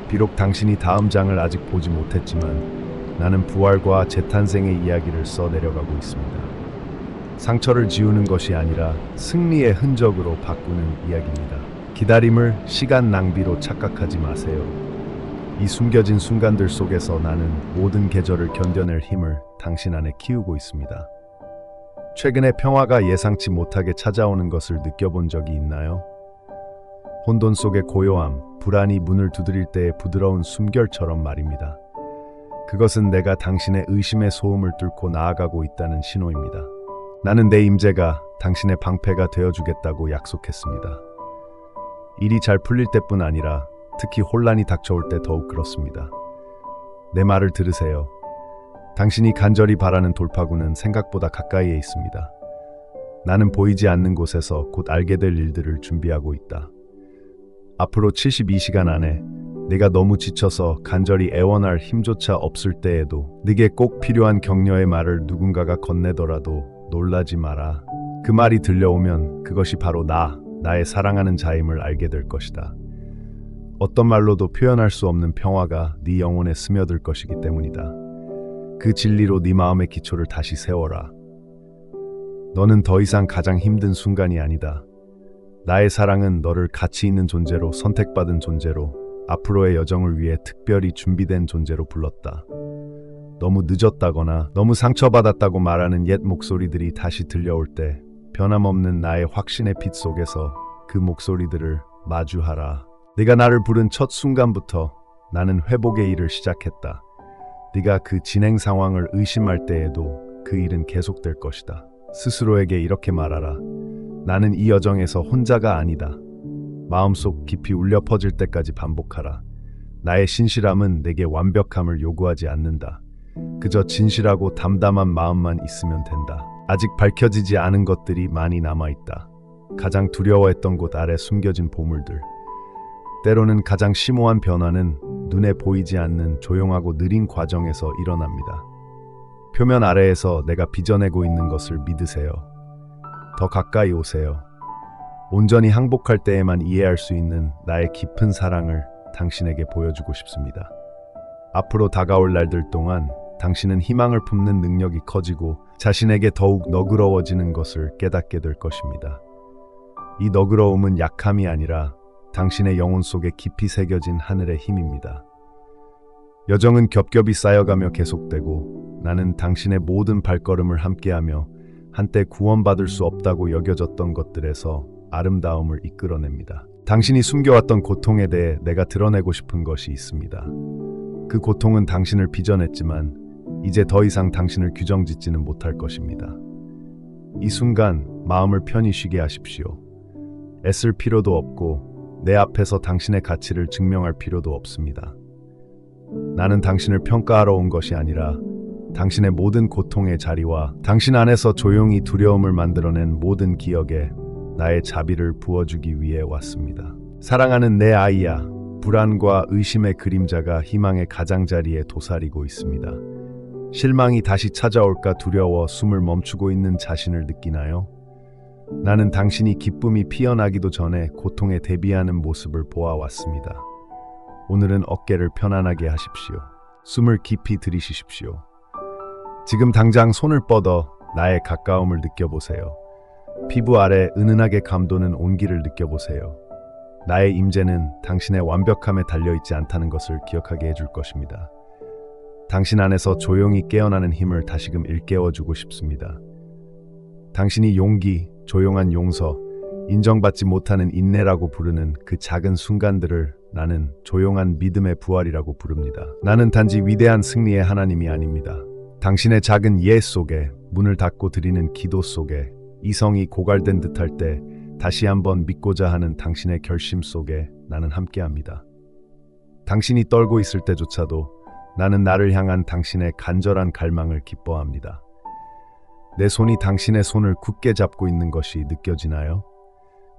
비록 당신이 다음 장을 아직 보지 못했지만 나는 부활과 재탄생의 이야기를 써내려가고 있습니다. 상처를 지우는 것이 아니라 승리의 흔적으로 바꾸는 이야기입니다. 기다림을 시간 낭비로 착각하지 마세요. 이 숨겨진 순간들 속에서 나는 모든 계절을 견뎌낼 힘을 당신 안에 키우고 있습니다. 최근에 평화가 예상치 못하게 찾아오는 것을 느껴본 적이 있나요? 혼돈 속의 고요함, 불안이 문을 두드릴 때의 부드러운 숨결처럼 말입니다. 그것은 내가 당신의 의심의 소음을 뚫고 나아가고 있다는 신호입니다. 나는 내 임재가 당신의 방패가 되어주겠다고 약속했습니다. 일이 잘 풀릴 때뿐 아니라 특히 혼란이 닥쳐올 때 더욱 그렇습니다. 내 말을 들으세요. 당신이 간절히 바라는 돌파구는 생각보다 가까이에 있습니다. 나는 보이지 않는 곳에서 곧 알게 될 일들을 준비하고 있다. 앞으로 72시간 안에 내가 너무 지쳐서 간절히 애원할 힘조차 없을 때에도 네게 꼭 필요한 격려의 말을 누군가가 건네더라도 놀라지 마라. 그 말이 들려오면 그것이 바로 나의 사랑하는 자임을 알게 될 것이다. 어떤 말로도 표현할 수 없는 평화가 네 영혼에 스며들 것이기 때문이다. 그 진리로 네 마음의 기초를 다시 세워라. 너는 더 이상 가장 힘든 순간이 아니다. 나의 사랑은 너를 가치 있는 존재로, 선택받은 존재로, 앞으로의 여정을 위해 특별히 준비된 존재로 불렀다. 너무 늦었다거나 너무 상처받았다고 말하는 옛 목소리들이 다시 들려올 때 변함없는 나의 확신의 빛 속에서 그 목소리들을 마주하라. 네가 나를 부른 첫 순간부터 나는 회복의 일을 시작했다. 네가 그 진행 상황을 의심할 때에도 그 일은 계속될 것이다. 스스로에게 이렇게 말하라. 나는 이 여정에서 혼자가 아니다. 마음속 깊이 울려 퍼질 때까지 반복하라. 나의 신실함은 내게 완벽함을 요구하지 않는다. 그저 진실하고 담담한 마음만 있으면 된다. 아직 밝혀지지 않은 것들이 많이 남아있다. 가장 두려워했던 곳 아래 숨겨진 보물들. 때로는 가장 심오한 변화는 눈에 보이지 않는 조용하고 느린 과정에서 일어납니다. 표면 아래에서 내가 빚어내고 있는 것을 믿으세요. 더 가까이 오세요. 온전히 항복할 때에만 이해할 수 있는 나의 깊은 사랑을 당신에게 보여주고 싶습니다. 앞으로 다가올 날들 동안 당신은 희망을 품는 능력이 커지고 자신에게 더욱 너그러워지는 것을 깨닫게 될 것입니다. 이 너그러움은 약함이 아니라 당신의 영혼 속에 깊이 새겨진 하늘의 힘입니다. 여정은 겹겹이 쌓여가며 계속되고 나는 당신의 모든 발걸음을 함께하며 한때 구원받을 수 없다고 여겨졌던 것들에서 아름다움을 이끌어냅니다. 당신이 숨겨왔던 고통에 대해 내가 드러내고 싶은 것이 있습니다. 그 고통은 당신을 빚어냈지만 이제 더 이상 당신을 규정짓지는 못할 것입니다. 이 순간 마음을 편히 쉬게 하십시오. 애쓸 필요도 없고 내 앞에서 당신의 가치를 증명할 필요도 없습니다. 나는 당신을 평가하러 온 것이 아니라 당신의 모든 고통의 자리와 당신 안에서 조용히 두려움을 만들어낸 모든 기억에 나의 자비를 부어주기 위해 왔습니다. 사랑하는 내 아이야, 불안과 의심의 그림자가 희망의 가장자리에 도사리고 있습니다. 실망이 다시 찾아올까 두려워 숨을 멈추고 있는 자신을 느끼나요? 나는 당신이 기쁨이 피어나기도 전에 고통에 대비하는 모습을 보아왔습니다. 오늘은 어깨를 편안하게 하십시오. 숨을 깊이 들이쉬십시오. 지금 당장 손을 뻗어 나의 가까움을 느껴보세요. 피부 아래 은은하게 감도는 온기를 느껴보세요. 나의 임재는 당신의 완벽함에 달려있지 않다는 것을 기억하게 해줄 것입니다. 당신 안에서 조용히 깨어나는 힘을 다시금 일깨워주고 싶습니다. 당신이 용기, 조용한 용서, 인정받지 못하는 인내라고 부르는 그 작은 순간들을 나는 조용한 믿음의 부활이라고 부릅니다. 나는 단지 위대한 승리의 하나님이 아닙니다. 당신의 작은 예 속에, 문을 닫고 드리는 기도 속에, 이성이 고갈된 듯할 때 다시 한번 믿고자 하는 당신의 결심 속에 나는 함께합니다. 당신이 떨고 있을 때조차도 나는 나를 향한 당신의 간절한 갈망을 기뻐합니다. 내 손이 당신의 손을 굳게 잡고 있는 것이 느껴지나요?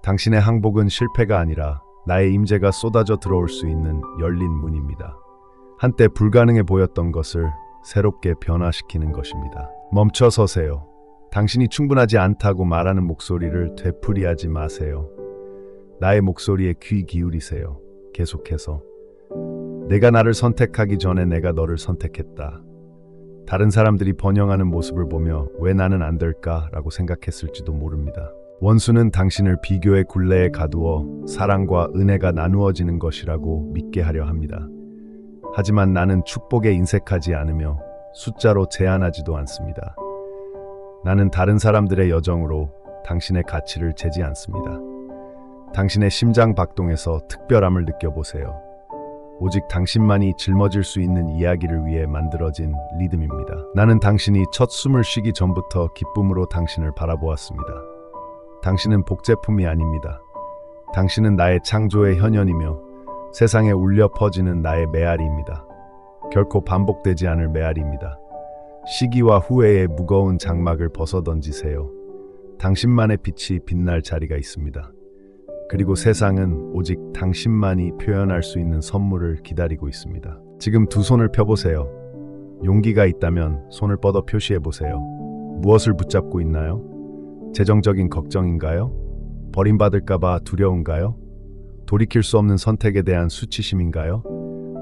당신의 항복은 실패가 아니라 나의 임재가 쏟아져 들어올 수 있는 열린 문입니다. 한때 불가능해 보였던 것을 새롭게 변화시키는 것입니다. 멈춰 서세요. 당신이 충분하지 않다고 말하는 목소리를 되풀이하지 마세요. 나의 목소리에 귀 기울이세요. 계속해서. 내가 나를 선택하기 전에 내가 너를 선택했다. 다른 사람들이 번영하는 모습을 보며 왜 나는 안 될까라고 생각했을지도 모릅니다. 원수는 당신을 비교의 굴레에 가두어 사랑과 은혜가 나누어지는 것이라고 믿게 하려 합니다. 하지만 나는 축복에 인색하지 않으며 숫자로 제한하지도 않습니다. 나는 다른 사람들의 여정으로 당신의 가치를 재지 않습니다. 당신의 심장 박동에서 특별함을 느껴보세요. 오직 당신만이 짊어질 수 있는 이야기를 위해 만들어진 리듬입니다. 나는 당신이 첫 숨을 쉬기 전부터 기쁨으로 당신을 바라보았습니다. 당신은 복제품이 아닙니다. 당신은 나의 창조의 현현이며 세상에 울려 퍼지는 나의 메아리입니다. 결코 반복되지 않을 메아리입니다. 시기와 후회의 무거운 장막을 벗어던지세요. 당신만의 빛이 빛날 자리가 있습니다. 그리고 세상은 오직 당신만이 표현할 수 있는 선물을 기다리고 있습니다. 지금 두 손을 펴보세요. 용기가 있다면 손을 뻗어 표시해보세요. 무엇을 붙잡고 있나요? 재정적인 걱정인가요? 버림받을까봐 두려운가요? 돌이킬 수 없는 선택에 대한 수치심인가요?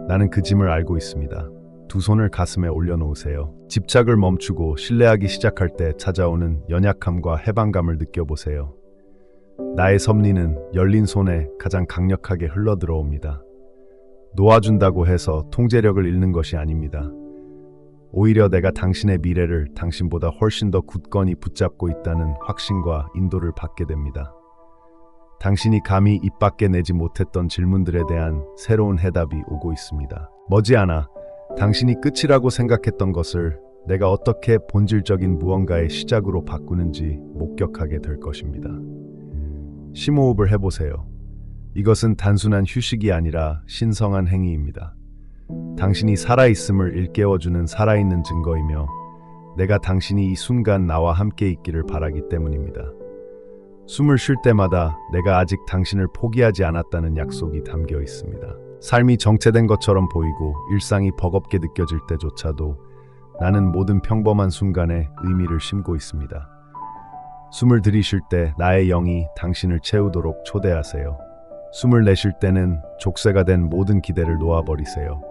나는 그 짐을 알고 있습니다. 두 손을 가슴에 올려놓으세요. 집착을 멈추고 신뢰하기 시작할 때 찾아오는 연약함과 해방감을 느껴보세요. 나의 섭리는 열린 손에 가장 강력하게 흘러들어옵니다. 놓아준다고 해서 통제력을 잃는 것이 아닙니다. 오히려 내가 당신의 미래를 당신보다 훨씬 더 굳건히 붙잡고 있다는 확신과 인도를 받게 됩니다. 당신이 감히 입 밖에 내지 못했던 질문들에 대한 새로운 해답이 오고 있습니다. 머지않아 당신이 끝이라고 생각했던 것을 내가 어떻게 본질적인 무언가의 시작으로 바꾸는지 목격하게 될 것입니다. 심호흡을 해보세요. 이것은 단순한 휴식이 아니라 신성한 행위입니다. 당신이 살아있음을 일깨워주는 살아있는 증거이며 내가 당신이 이 순간 나와 함께 있기를 바라기 때문입니다. 숨을 쉴 때마다 내가 아직 당신을 포기하지 않았다는 약속이 담겨 있습니다. 삶이 정체된 것처럼 보이고 일상이 버겁게 느껴질 때조차도 나는 모든 평범한 순간에 의미를 심고 있습니다. 숨을 들이쉴 때 나의 영이 당신을 채우도록 초대하세요. 숨을 내쉴 때는 족쇄가 된 모든 기대를 놓아버리세요.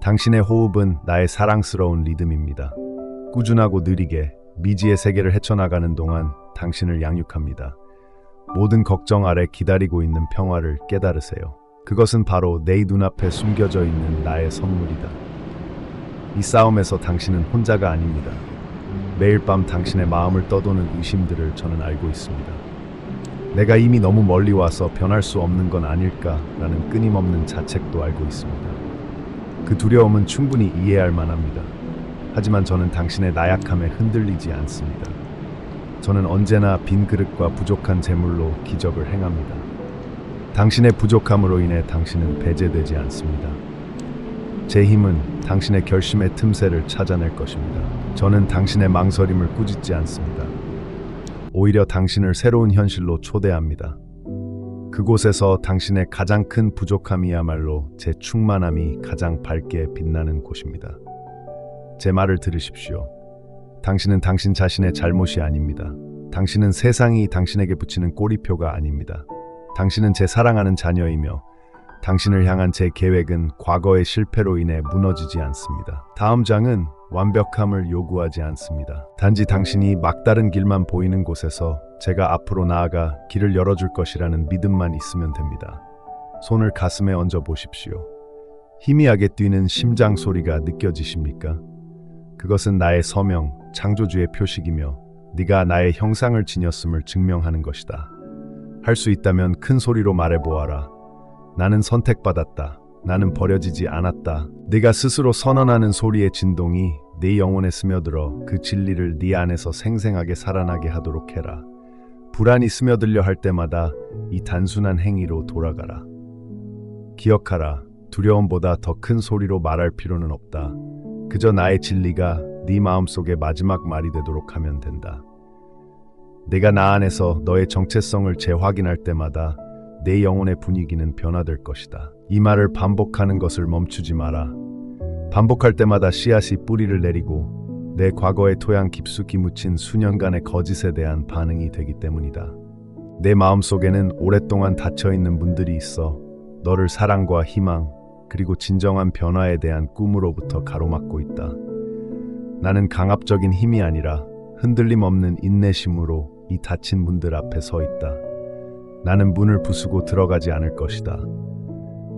당신의 호흡은 나의 사랑스러운 리듬입니다. 꾸준하고 느리게 미지의 세계를 헤쳐나가는 동안 당신을 양육합니다. 모든 걱정 아래 기다리고 있는 평화를 깨달으세요. 그것은 바로 내 눈앞에 숨겨져 있는 나의 선물이다. 이 싸움에서 당신은 혼자가 아닙니다. 매일 밤 당신의 마음을 떠도는 의심들을 저는 알고 있습니다. 내가 이미 너무 멀리 와서 변할 수 없는 건 아닐까라는 끊임없는 자책도 알고 있습니다. 그 두려움은 충분히 이해할 만합니다. 하지만 저는 당신의 나약함에 흔들리지 않습니다. 저는 언제나 빈 그릇과 부족한 재물로 기적을 행합니다. 당신의 부족함으로 인해 당신은 배제되지 않습니다. 제 힘은 당신의 결심의 틈새를 찾아낼 것입니다. 저는 당신의 망설임을 꾸짖지 않습니다. 오히려 당신을 새로운 현실로 초대합니다. 그곳에서 당신의 가장 큰 부족함이야말로 제 충만함이 가장 밝게 빛나는 곳입니다. 제 말을 들으십시오. 당신은 당신 자신의 잘못이 아닙니다. 당신은 세상이 당신에게 붙이는 꼬리표가 아닙니다. 당신은 제 사랑하는 자녀이며 당신을 향한 제 계획은 과거의 실패로 인해 무너지지 않습니다. 다음 장은 완벽함을 요구하지 않습니다. 단지 당신이 막다른 길만 보이는 곳에서 제가 앞으로 나아가 길을 열어줄 것이라는 믿음만 있으면 됩니다. 손을 가슴에 얹어 보십시오. 희미하게 뛰는 심장 소리가 느껴지십니까? 그것은 나의 서명, 창조주의 표식이며 네가 나의 형상을 지녔음을 증명하는 것이다. 할 수 있다면 큰 소리로 말해보아라. 나는 선택받았다. 나는 버려지지 않았다. 네가 스스로 선언하는 소리의 진동이 네 영혼에 스며들어 그 진리를 네 안에서 생생하게 살아나게 하도록 해라. 불안이 스며들려 할 때마다 이 단순한 행위로 돌아가라. 기억하라. 두려움보다 더 큰 소리로 말할 필요는 없다. 그저 나의 진리가 네 마음속의 마지막 말이 되도록 하면 된다. 내가 나 안에서 너의 정체성을 재확인할 때마다 내 영혼의 분위기는 변화될 것이다. 이 말을 반복하는 것을 멈추지 마라. 반복할 때마다 씨앗이 뿌리를 내리고 내 과거의 토양 깊숙이 묻힌 수년간의 거짓에 대한 반응이 되기 때문이다. 내 마음속에는 오랫동안 닫혀있는 문들이 있어 너를 사랑과 희망 그리고 진정한 변화에 대한 꿈으로부터 가로막고 있다. 나는 강압적인 힘이 아니라 흔들림 없는 인내심으로 이 닫힌 문들 앞에 서 있다. 나는 문을 부수고 들어가지 않을 것이다.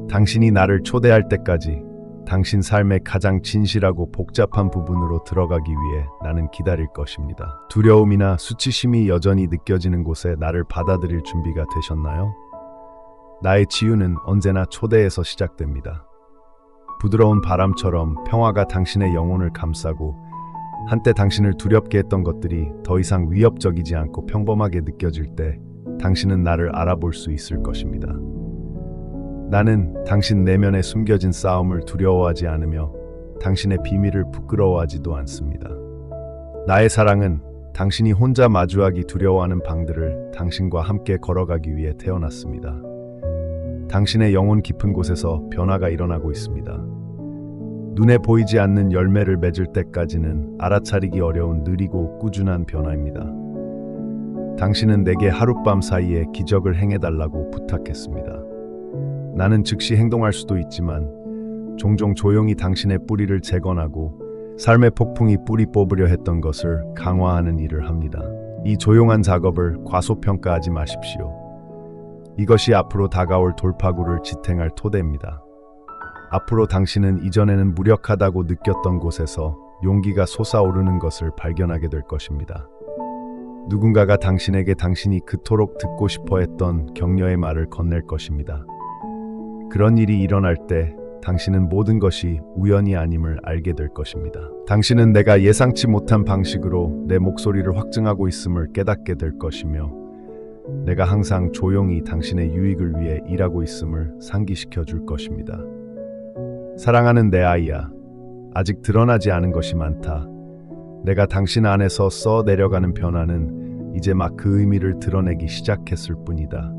당신이 나를 초대할 때까지 당신 삶의 가장 진실하고 복잡한 부분으로 들어가기 위해 나는 기다릴 것입니다. 두려움이나 수치심이 여전히 느껴지는 곳에 나를 받아들일 준비가 되셨나요? 나의 치유는 언제나 초대에서 시작됩니다. 부드러운 바람처럼 평화가 당신의 영혼을 감싸고 한때 당신을 두렵게 했던 것들이 더 이상 위협적이지 않고 평범하게 느껴질 때 당신은 나를 알아볼 수 있을 것입니다. 나는 당신 내면에 숨겨진 싸움을 두려워하지 않으며 당신의 비밀을 부끄러워하지도 않습니다. 나의 사랑은 당신이 혼자 마주하기 두려워하는 방들을 당신과 함께 걸어가기 위해 태어났습니다. 당신의 영혼 깊은 곳에서 변화가 일어나고 있습니다. 눈에 보이지 않는 열매를 맺을 때까지는 알아차리기 어려운 느리고 꾸준한 변화입니다. 당신은 내게 하룻밤 사이에 기적을 행해달라고 부탁했습니다. 나는 즉시 행동할 수도 있지만 종종 조용히 당신의 뿌리를 재건하고 삶의 폭풍이 뿌리 뽑으려 했던 것을 강화하는 일을 합니다. 이 조용한 작업을 과소평가하지 마십시오. 이것이 앞으로 다가올 돌파구를 지탱할 토대입니다. 앞으로 당신은 이전에는 무력하다고 느꼈던 곳에서 용기가 솟아오르는 것을 발견하게 될 것입니다. 누군가가 당신에게 당신이 그토록 듣고 싶어 했던 격려의 말을 건넬 것입니다. 그런 일이 일어날 때 당신은 모든 것이 우연이 아님을 알게 될 것입니다. 당신은 내가 예상치 못한 방식으로 내 목소리를 확증하고 있음을 깨닫게 될 것이며 내가 항상 조용히 당신의 유익을 위해 일하고 있음을 상기시켜 줄 것입니다. 사랑하는 내 아이야, 아직 드러나지 않은 것이 많다. 내가 당신 안에서 써내려가는 변화는 이제 막 그 의미를 드러내기 시작했을 뿐이다.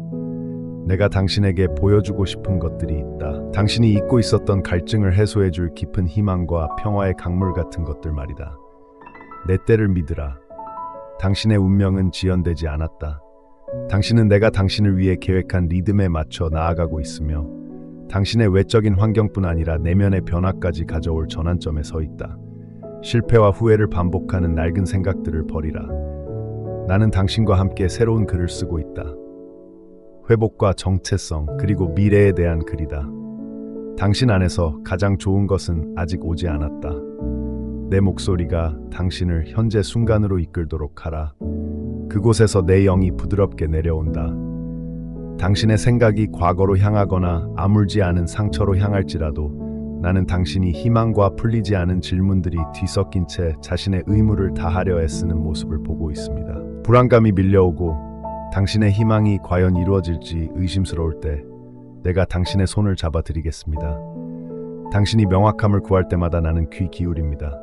내가 당신에게 보여주고 싶은 것들이 있다. 당신이 잊고 있었던 갈증을 해소해줄 깊은 희망과 평화의 강물 같은 것들 말이다. 내 때를 믿으라. 당신의 운명은 지연되지 않았다. 당신은 내가 당신을 위해 계획한 리듬에 맞춰 나아가고 있으며 당신의 외적인 환경뿐 아니라 내면의 변화까지 가져올 전환점에 서 있다. 실패와 후회를 반복하는 낡은 생각들을 버리라. 나는 당신과 함께 새로운 글을 쓰고 있다. 회복과 정체성 그리고 미래에 대한 글이다. 당신 안에서 가장 좋은 것은 아직 오지 않았다. 내 목소리가 당신을 현재 순간으로 이끌도록 하라. 그곳에서 내 영이 부드럽게 내려온다. 당신의 생각이 과거로 향하거나 아물지 않은 상처로 향할지라도 나는 당신이 희망과 풀리지 않은 질문들이 뒤섞인 채 자신의 의무를 다하려 애쓰는 모습을 보고 있습니다. 불안감이 밀려오고 당신의 희망이 과연 이루어질지 의심스러울 때 내가 당신의 손을 잡아드리겠습니다. 당신이 명확함을 구할 때마다 나는 귀 기울입니다.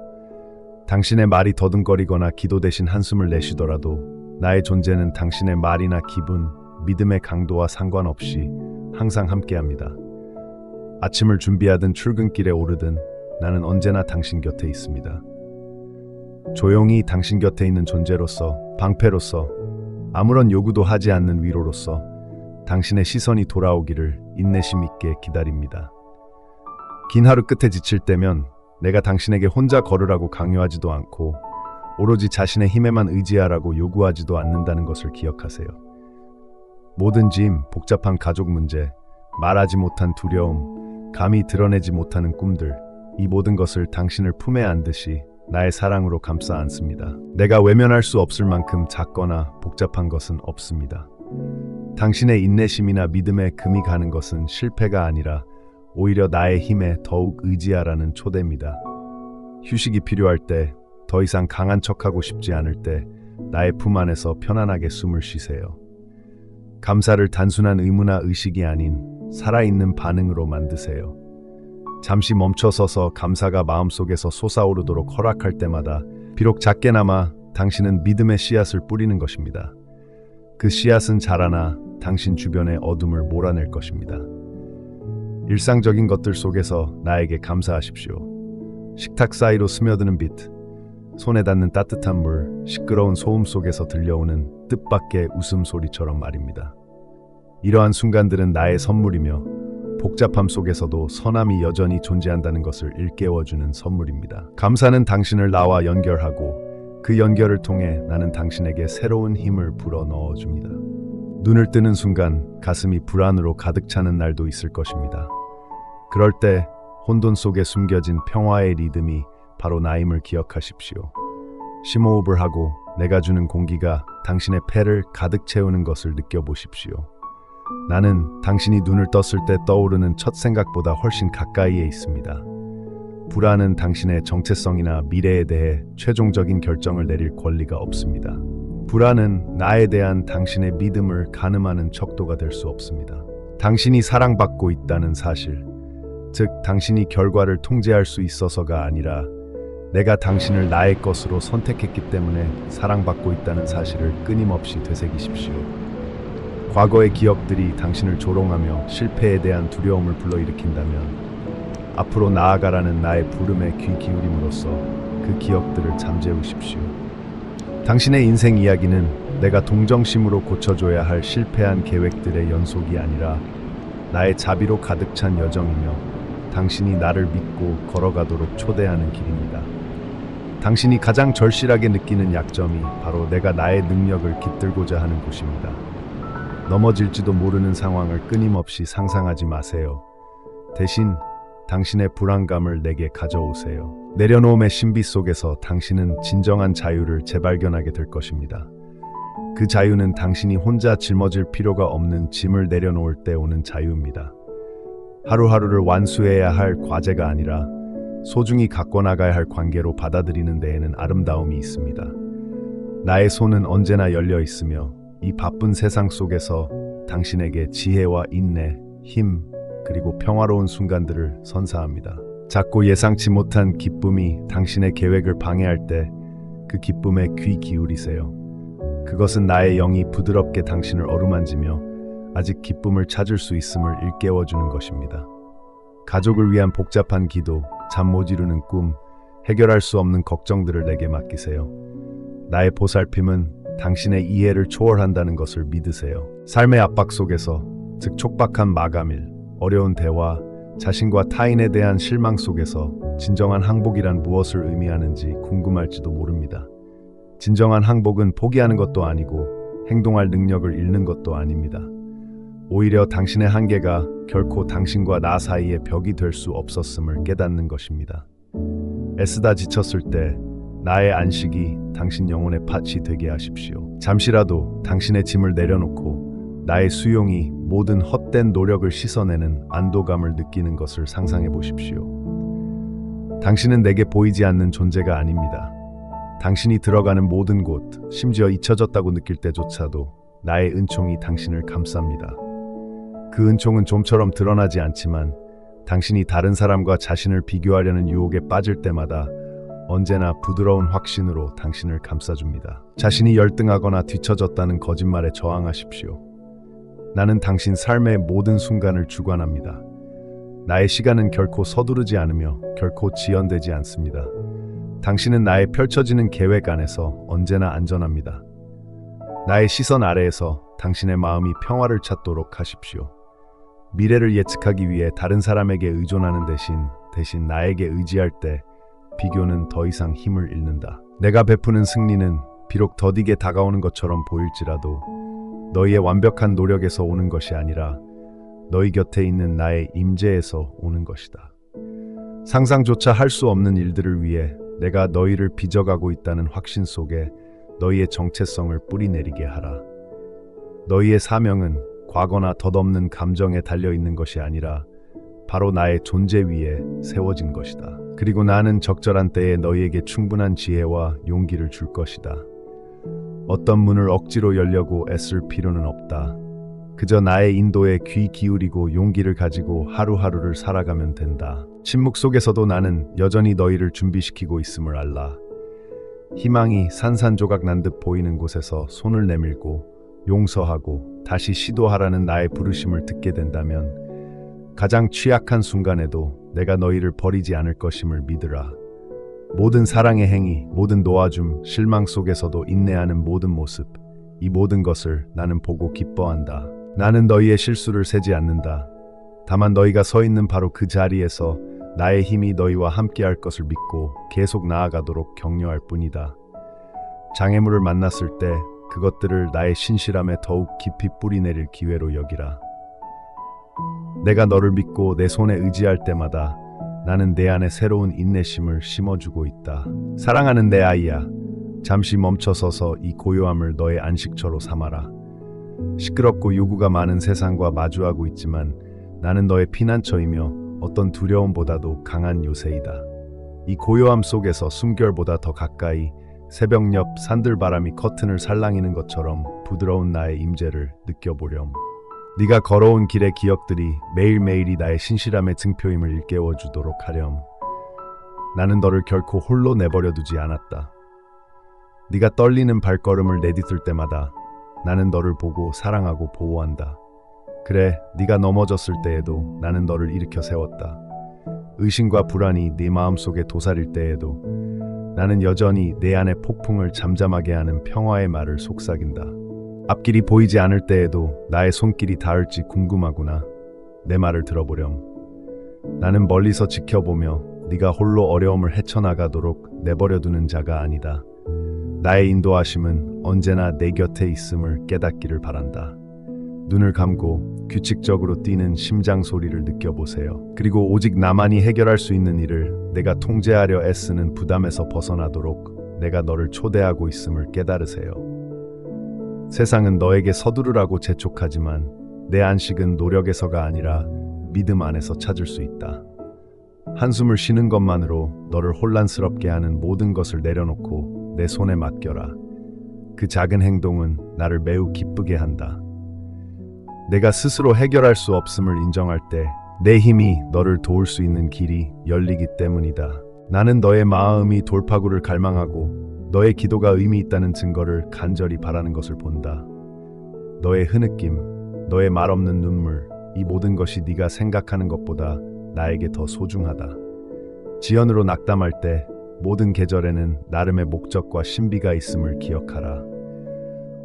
당신의 말이 더듬거리거나 기도 대신 한숨을 내쉬더라도 나의 존재는 당신의 말이나 기분, 믿음의 강도와 상관없이 항상 함께합니다. 아침을 준비하든 출근길에 오르든 나는 언제나 당신 곁에 있습니다. 조용히 당신 곁에 있는 존재로서, 방패로서, 아무런 요구도 하지 않는 위로로서 당신의 시선이 돌아오기를 인내심 있게 기다립니다. 긴 하루 끝에 지칠 때면 내가 당신에게 혼자 걸으라고 강요하지도 않고 오로지 자신의 힘에만 의지하라고 요구하지도 않는다는 것을 기억하세요. 모든 짐, 복잡한 가족 문제, 말하지 못한 두려움, 감히 드러내지 못하는 꿈들, 이 모든 것을 당신을 품에 안듯이 나의 사랑으로 감싸 안습니다. 내가 외면할 수 없을 만큼 작거나 복잡한 것은 없습니다. 당신의 인내심이나 믿음에 금이 가는 것은 실패가 아니라 오히려 나의 힘에 더욱 의지하라는 초대입니다. 휴식이 필요할 때, 더 이상 강한 척하고 싶지 않을 때 나의 품 안에서 편안하게 숨을 쉬세요. 감사를 단순한 의무나 의식이 아닌 살아있는 반응으로 만드세요. 잠시 멈춰서서 감사가 마음속에서 솟아오르도록 허락할 때마다 비록 작게나마 당신은 믿음의 씨앗을 뿌리는 것입니다. 그 씨앗은 자라나 당신 주변의 어둠을 몰아낼 것입니다. 일상적인 것들 속에서 나에게 감사하십시오. 식탁 사이로 스며드는 빛, 손에 닿는 따뜻한 물, 시끄러운 소음 속에서 들려오는 뜻밖의 웃음소리처럼 말입니다. 이러한 순간들은 나의 선물이며 복잡함 속에서도 선함이 여전히 존재한다는 것을 일깨워주는 선물입니다. 감사는 당신을 나와 연결하고 그 연결을 통해 나는 당신에게 새로운 힘을 불어넣어줍니다. 눈을 뜨는 순간 가슴이 불안으로 가득 차는 날도 있을 것입니다. 그럴 때 혼돈 속에 숨겨진 평화의 리듬이 바로 나임을 기억하십시오. 심호흡을 하고 내가 주는 공기가 당신의 폐를 가득 채우는 것을 느껴보십시오. 나는 당신이 눈을 떴을 때 떠오르는 첫 생각보다 훨씬 가까이에 있습니다. 불안은 당신의 정체성이나 미래에 대해 최종적인 결정을 내릴 권리가 없습니다. 불안은 나에 대한 당신의 믿음을 가늠하는 척도가 될 수 없습니다. 당신이 사랑받고 있다는 사실, 즉 당신이 결과를 통제할 수 있어서가 아니라 내가 당신을 나의 것으로 선택했기 때문에 사랑받고 있다는 사실을 끊임없이 되새기십시오. 과거의 기억들이 당신을 조롱하며 실패에 대한 두려움을 불러일으킨다면 앞으로 나아가라는 나의 부름에 귀 기울임으로써 그 기억들을 잠재우십시오. 당신의 인생 이야기는 내가 동정심으로 고쳐줘야 할 실패한 계획들의 연속이 아니라 나의 자비로 가득 찬 여정이며 당신이 나를 믿고 걸어가도록 초대하는 길입니다. 당신이 가장 절실하게 느끼는 약점이 바로 내가 나의 능력을 깃들고자 하는 곳입니다. 넘어질지도 모르는 상황을 끊임없이 상상하지 마세요. 대신 당신의 불안감을 내게 가져오세요. 내려놓음의 신비 속에서 당신은 진정한 자유를 재발견하게 될 것입니다. 그 자유는 당신이 혼자 짊어질 필요가 없는 짐을 내려놓을 때 오는 자유입니다. 하루하루를 완수해야 할 과제가 아니라 소중히 갖고 나가야 할 관계로 받아들이는 데에는 아름다움이 있습니다. 나의 손은 언제나 열려 있으며 이 바쁜 세상 속에서 당신에게 지혜와 인내, 힘, 그리고 평화로운 순간들을 선사합니다. 작고 예상치 못한 기쁨이 당신의 계획을 방해할 때 그 기쁨에 귀 기울이세요. 그것은 나의 영이 부드럽게 당신을 어루만지며 아직 기쁨을 찾을 수 있음을 일깨워주는 것입니다. 가족을 위한 복잡한 기도, 잠 못 이루는 꿈, 해결할 수 없는 걱정들을 내게 맡기세요. 나의 보살핌은 당신의 이해를 초월한다는 것을 믿으세요. 삶의 압박 속에서, 즉 촉박한 마감일, 어려운 대화, 자신과 타인에 대한 실망 속에서 진정한 항복이란 무엇을 의미하는지 궁금할지도 모릅니다. 진정한 항복은 포기하는 것도 아니고 행동할 능력을 잃는 것도 아닙니다. 오히려 당신의 한계가 결코 당신과 나 사이의 벽이 될 수 없었음을 깨닫는 것입니다. 애쓰다 지쳤을 때 나의 안식이 당신 영혼의 밭이 되게 하십시오. 잠시라도 당신의 짐을 내려놓고 나의 수용이 모든 헛된 노력을 씻어내는 안도감을 느끼는 것을 상상해 보십시오. 당신은 내게 보이지 않는 존재가 아닙니다. 당신이 들어가는 모든 곳, 심지어 잊혀졌다고 느낄 때조차도 나의 은총이 당신을 감쌉니다. 그 은총은 좀처럼 드러나지 않지만 당신이 다른 사람과 자신을 비교하려는 유혹에 빠질 때마다 언제나 부드러운 확신으로 당신을 감싸줍니다. 자신이 열등하거나 뒤처졌다는 거짓말에 저항하십시오. 나는 당신 삶의 모든 순간을 주관합니다. 나의 시간은 결코 서두르지 않으며 결코 지연되지 않습니다. 당신은 나의 펼쳐지는 계획 안에서 언제나 안전합니다. 나의 시선 아래에서 당신의 마음이 평화를 찾도록 하십시오. 미래를 예측하기 위해 다른 사람에게 의존하는 대신 나에게 의지할 때 비교는 더 이상 힘을 잃는다. 내가 베푸는 승리는 비록 더디게 다가오는 것처럼 보일지라도 너희의 완벽한 노력에서 오는 것이 아니라 너희 곁에 있는 나의 임재에서 오는 것이다. 상상조차 할 수 없는 일들을 위해 내가 너희를 빚어가고 있다는 확신 속에 너희의 정체성을 뿌리내리게 하라. 너희의 사명은 과거나 덧없는 감정에 달려있는 것이 아니라 바로 나의 존재 위에 세워진 것이다. 그리고 나는 적절한 때에 너희에게 충분한 지혜와 용기를 줄 것이다. 어떤 문을 억지로 열려고 애쓸 필요는 없다. 그저 나의 인도에 귀 기울이고 용기를 가지고 하루하루를 살아가면 된다. 침묵 속에서도 나는 여전히 너희를 준비시키고 있음을 알라. 희망이 산산조각 난 듯 보이는 곳에서 손을 내밀고 용서하고 다시 시도하라는 나의 부르심을 듣게 된다면 가장 취약한 순간에도 내가 너희를 버리지 않을 것임을 믿으라. 모든 사랑의 행위, 모든 도와줌, 실망 속에서도 인내하는 모든 모습, 이 모든 것을 나는 보고 기뻐한다. 나는 너희의 실수를 세지 않는다. 다만 너희가 서 있는 바로 그 자리에서 나의 힘이 너희와 함께할 것을 믿고 계속 나아가도록 격려할 뿐이다. 장애물을 만났을 때 그것들을 나의 신실함에 더욱 깊이 뿌리내릴 기회로 여기라. 내가 너를 믿고 내 손에 의지할 때마다 나는 내 안에 새로운 인내심을 심어주고 있다. 사랑하는 내 아이야, 잠시 멈춰서서 이 고요함을 너의 안식처로 삼아라. 시끄럽고 요구가 많은 세상과 마주하고 있지만 나는 너의 피난처이며 어떤 두려움보다도 강한 요새이다. 이 고요함 속에서 숨결보다 더 가까이 새벽 옆 산들바람이 커튼을 살랑이는 것처럼 부드러운 나의 임재를 느껴보렴. 네가 걸어온 길의 기억들이 매일매일이 나의 신실함의 증표임을 일깨워주도록 하렴. 나는 너를 결코 홀로 내버려 두지 않았다. 네가 떨리는 발걸음을 내딛을 때마다 나는 너를 보고 사랑하고 보호한다. 그래, 네가 넘어졌을 때에도 나는 너를 일으켜 세웠다. 의심과 불안이 네 마음속에 도사릴 때에도 나는 여전히 내 안의 폭풍을 잠잠하게 하는 평화의 말을 속삭인다. 앞길이 보이지 않을 때에도 나의 손길이 닿을지 궁금하구나. 내 말을 들어보렴. 나는 멀리서 지켜보며 네가 홀로 어려움을 헤쳐나가도록 내버려두는 자가 아니다. 나의 인도하심은 언제나 내 곁에 있음을 깨닫기를 바란다. 눈을 감고 규칙적으로 뛰는 심장 소리를 느껴보세요. 그리고 오직 나만이 해결할 수 있는 일을 내가 통제하려 애쓰는 부담에서 벗어나도록 내가 너를 초대하고 있음을 깨달으세요. 세상은 너에게 서두르라고 재촉하지만 내 안식은 노력에서가 아니라 믿음 안에서 찾을 수 있다. 한숨을 쉬는 것만으로 너를 혼란스럽게 하는 모든 것을 내려놓고 내 손에 맡겨라. 그 작은 행동은 나를 매우 기쁘게 한다. 내가 스스로 해결할 수 없음을 인정할 때 내 힘이 너를 도울 수 있는 길이 열리기 때문이다. 나는 너의 마음이 돌파구를 갈망하고 너의 기도가 의미 있다는 증거를 간절히 바라는 것을 본다. 너의 흐느낌, 너의 말없는 눈물, 이 모든 것이 네가 생각하는 것보다 나에게 더 소중하다. 지연으로 낙담할 때 모든 계절에는 나름의 목적과 신비가 있음을 기억하라.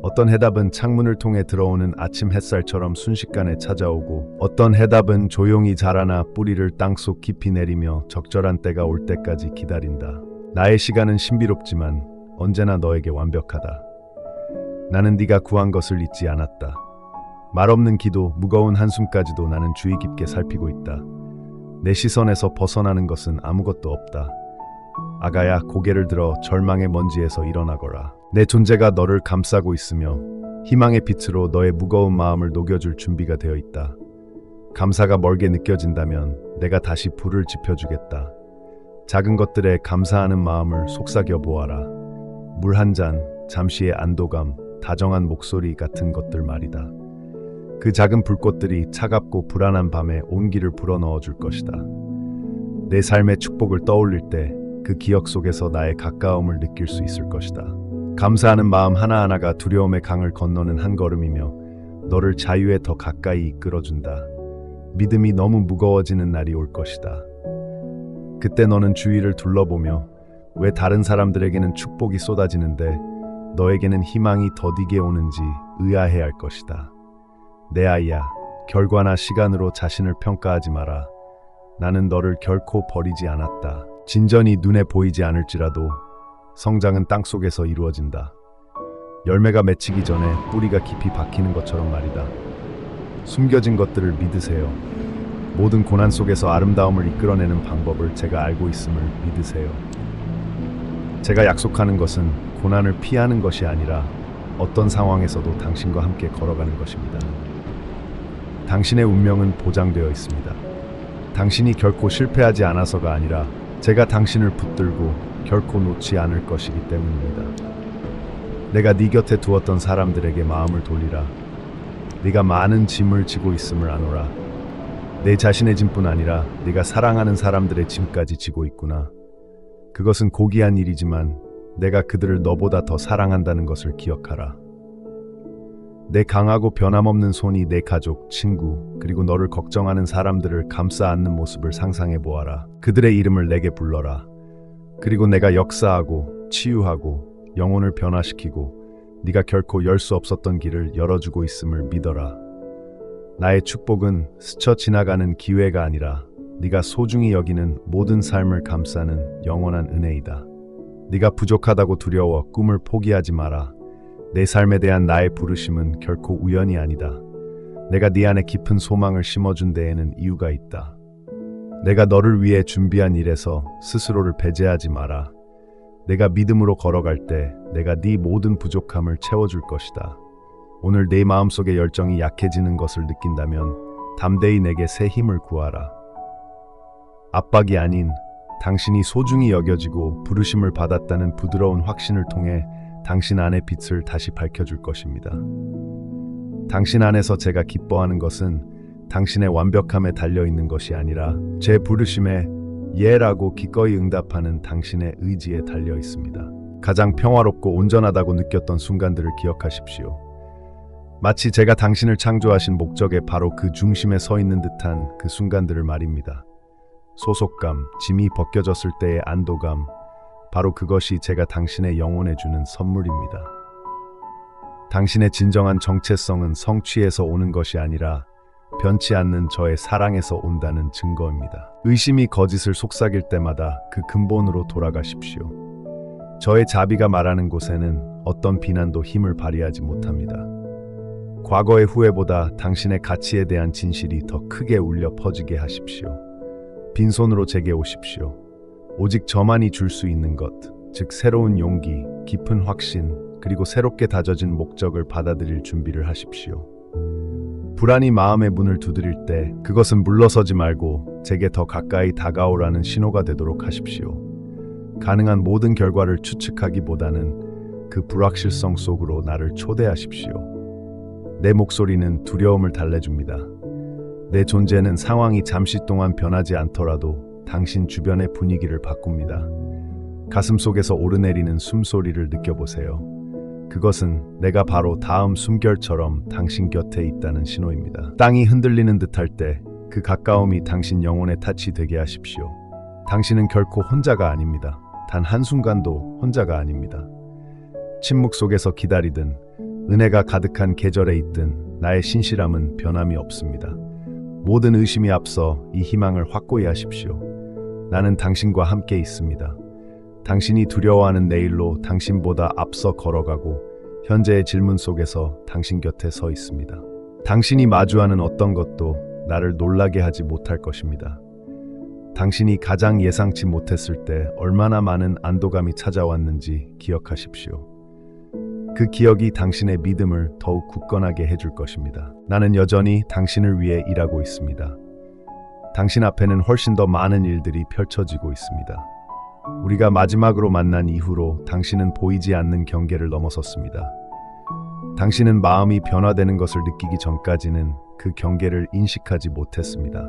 어떤 해답은 창문을 통해 들어오는 아침 햇살처럼 순식간에 찾아오고 어떤 해답은 조용히 자라나 뿌리를 땅속 깊이 내리며 적절한 때가 올 때까지 기다린다. 나의 시간은 신비롭지만 언제나 너에게 완벽하다. 나는 네가 구한 것을 잊지 않았다. 말없는 기도, 무거운 한숨까지도 나는 주의 깊게 살피고 있다. 내 시선에서 벗어나는 것은 아무것도 없다. 아가야, 고개를 들어 절망의 먼지에서 일어나거라. 내 존재가 너를 감싸고 있으며 희망의 빛으로 너의 무거운 마음을 녹여줄 준비가 되어 있다. 감사가 멀게 느껴진다면 내가 다시 불을 지펴주겠다. 작은 것들에 감사하는 마음을 속삭여 보아라. 물 한 잔, 잠시의 안도감, 다정한 목소리 같은 것들 말이다. 그 작은 불꽃들이 차갑고 불안한 밤에 온기를 불어넣어 줄 것이다. 내 삶의 축복을 떠올릴 때 그 기억 속에서 나의 가까움을 느낄 수 있을 것이다. 감사하는 마음 하나하나가 두려움의 강을 건너는 한 걸음이며 너를 자유에 더 가까이 이끌어준다. 믿음이 너무 무거워지는 날이 올 것이다. 그때 너는 주위를 둘러보며 왜 다른 사람들에게는 축복이 쏟아지는데 너에게는 희망이 더디게 오는지 의아해할 것이다. 내 아이야, 결과나 시간으로 자신을 평가하지 마라. 나는 너를 결코 버리지 않았다. 진전이 눈에 보이지 않을지라도 성장은 땅속에서 이루어진다. 열매가 맺히기 전에 뿌리가 깊이 박히는 것처럼 말이다. 숨겨진 것들을 믿으세요. 모든 고난 속에서 아름다움을 이끌어내는 방법을 제가 알고 있음을 믿으세요. 제가 약속하는 것은 고난을 피하는 것이 아니라 어떤 상황에서도 당신과 함께 걸어가는 것입니다. 당신의 운명은 보장되어 있습니다. 당신이 결코 실패하지 않아서가 아니라 제가 당신을 붙들고 결코 놓지 않을 것이기 때문입니다. 내가 네 곁에 두었던 사람들에게 마음을 돌리라. 네가 많은 짐을 지고 있음을 아노라. 내 자신의 짐뿐 아니라 네가 사랑하는 사람들의 짐까지 지고 있구나. 그것은 고귀한 일이지만 내가 그들을 너보다 더 사랑한다는 것을 기억하라. 내 강하고 변함없는 손이 내 가족, 친구, 그리고 너를 걱정하는 사람들을 감싸 안는 모습을 상상해 보아라. 그들의 이름을 내게 불러라. 그리고 내가 역사하고 치유하고 영혼을 변화시키고 네가 결코 열 수 없었던 길을 열어주고 있음을 믿어라. 나의 축복은 스쳐 지나가는 기회가 아니라 네가 소중히 여기는 모든 삶을 감싸는 영원한 은혜이다. 네가 부족하다고 두려워 꿈을 포기하지 마라. 내 삶에 대한 나의 부르심은 결코 우연이 아니다. 내가 네 안에 깊은 소망을 심어준 데에는 이유가 있다. 내가 너를 위해 준비한 일에서 스스로를 배제하지 마라. 내가 믿음으로 걸어갈 때 내가 네 모든 부족함을 채워줄 것이다. 오늘 내 마음속의 열정이 약해지는 것을 느낀다면 담대히 내게 새 힘을 구하라. 압박이 아닌 당신이 소중히 여겨지고 부르심을 받았다는 부드러운 확신을 통해 당신 안의 빛을 다시 밝혀줄 것입니다. 당신 안에서 제가 기뻐하는 것은 당신의 완벽함에 달려 있는 것이 아니라 제 부르심에 예라고 기꺼이 응답하는 당신의 의지에 달려 있습니다. 가장 평화롭고 온전하다고 느꼈던 순간들을 기억하십시오. 마치 제가 당신을 창조하신 목적에 바로 그 중심에 서 있는 듯한 그 순간들을 말입니다. 소속감, 짐이 벗겨졌을 때의 안도감, 바로 그것이 제가 당신의 영혼에 주는 선물입니다. 당신의 진정한 정체성은 성취에서 오는 것이 아니라 변치 않는 저의 사랑에서 온다는 증거입니다. 의심이 거짓을 속삭일 때마다 그 근본으로 돌아가십시오. 저의 자비가 말하는 곳에는 어떤 비난도 힘을 발휘하지 못합니다. 과거의 후회보다 당신의 가치에 대한 진실이 더 크게 울려 퍼지게 하십시오. 빈손으로 제게 오십시오. 오직 저만이 줄 수 있는 것, 즉 새로운 용기, 깊은 확신, 그리고 새롭게 다져진 목적을 받아들일 준비를 하십시오. 불안이 마음의 문을 두드릴 때 그것은 물러서지 말고 제게 더 가까이 다가오라는 신호가 되도록 하십시오. 가능한 모든 결과를 추측하기보다는 그 불확실성 속으로 나를 초대하십시오. 내 목소리는 두려움을 달래줍니다. 내 존재는 상황이 잠시 동안 변하지 않더라도 당신 주변의 분위기를 바꿉니다. 가슴 속에서 오르내리는 숨소리를 느껴보세요. 그것은 내가 바로 다음 숨결처럼 당신 곁에 있다는 신호입니다. 땅이 흔들리는 듯할 때 그 가까움이 당신 영혼의 탓이 되게 하십시오. 당신은 결코 혼자가 아닙니다. 단 한순간도 혼자가 아닙니다. 침묵 속에서 기다리든 은혜가 가득한 계절에 있든 나의 신실함은 변함이 없습니다. 모든 의심이 앞서 이 희망을 확고히 하십시오. 나는 당신과 함께 있습니다. 당신이 두려워하는 내일로 당신보다 앞서 걸어가고 현재의 질문 속에서 당신 곁에 서 있습니다. 당신이 마주하는 어떤 것도 나를 놀라게 하지 못할 것입니다. 당신이 가장 예상치 못했을 때 얼마나 많은 안도감이 찾아왔는지 기억하십시오. 그 기억이 당신의 믿음을 더욱 굳건하게 해줄 것입니다. 나는 여전히 당신을 위해 일하고 있습니다. 당신 앞에는 훨씬 더 많은 일들이 펼쳐지고 있습니다. 우리가 마지막으로 만난 이후로 당신은 보이지 않는 경계를 넘어섰습니다. 당신은 마음이 변화되는 것을 느끼기 전까지는 그 경계를 인식하지 못했습니다.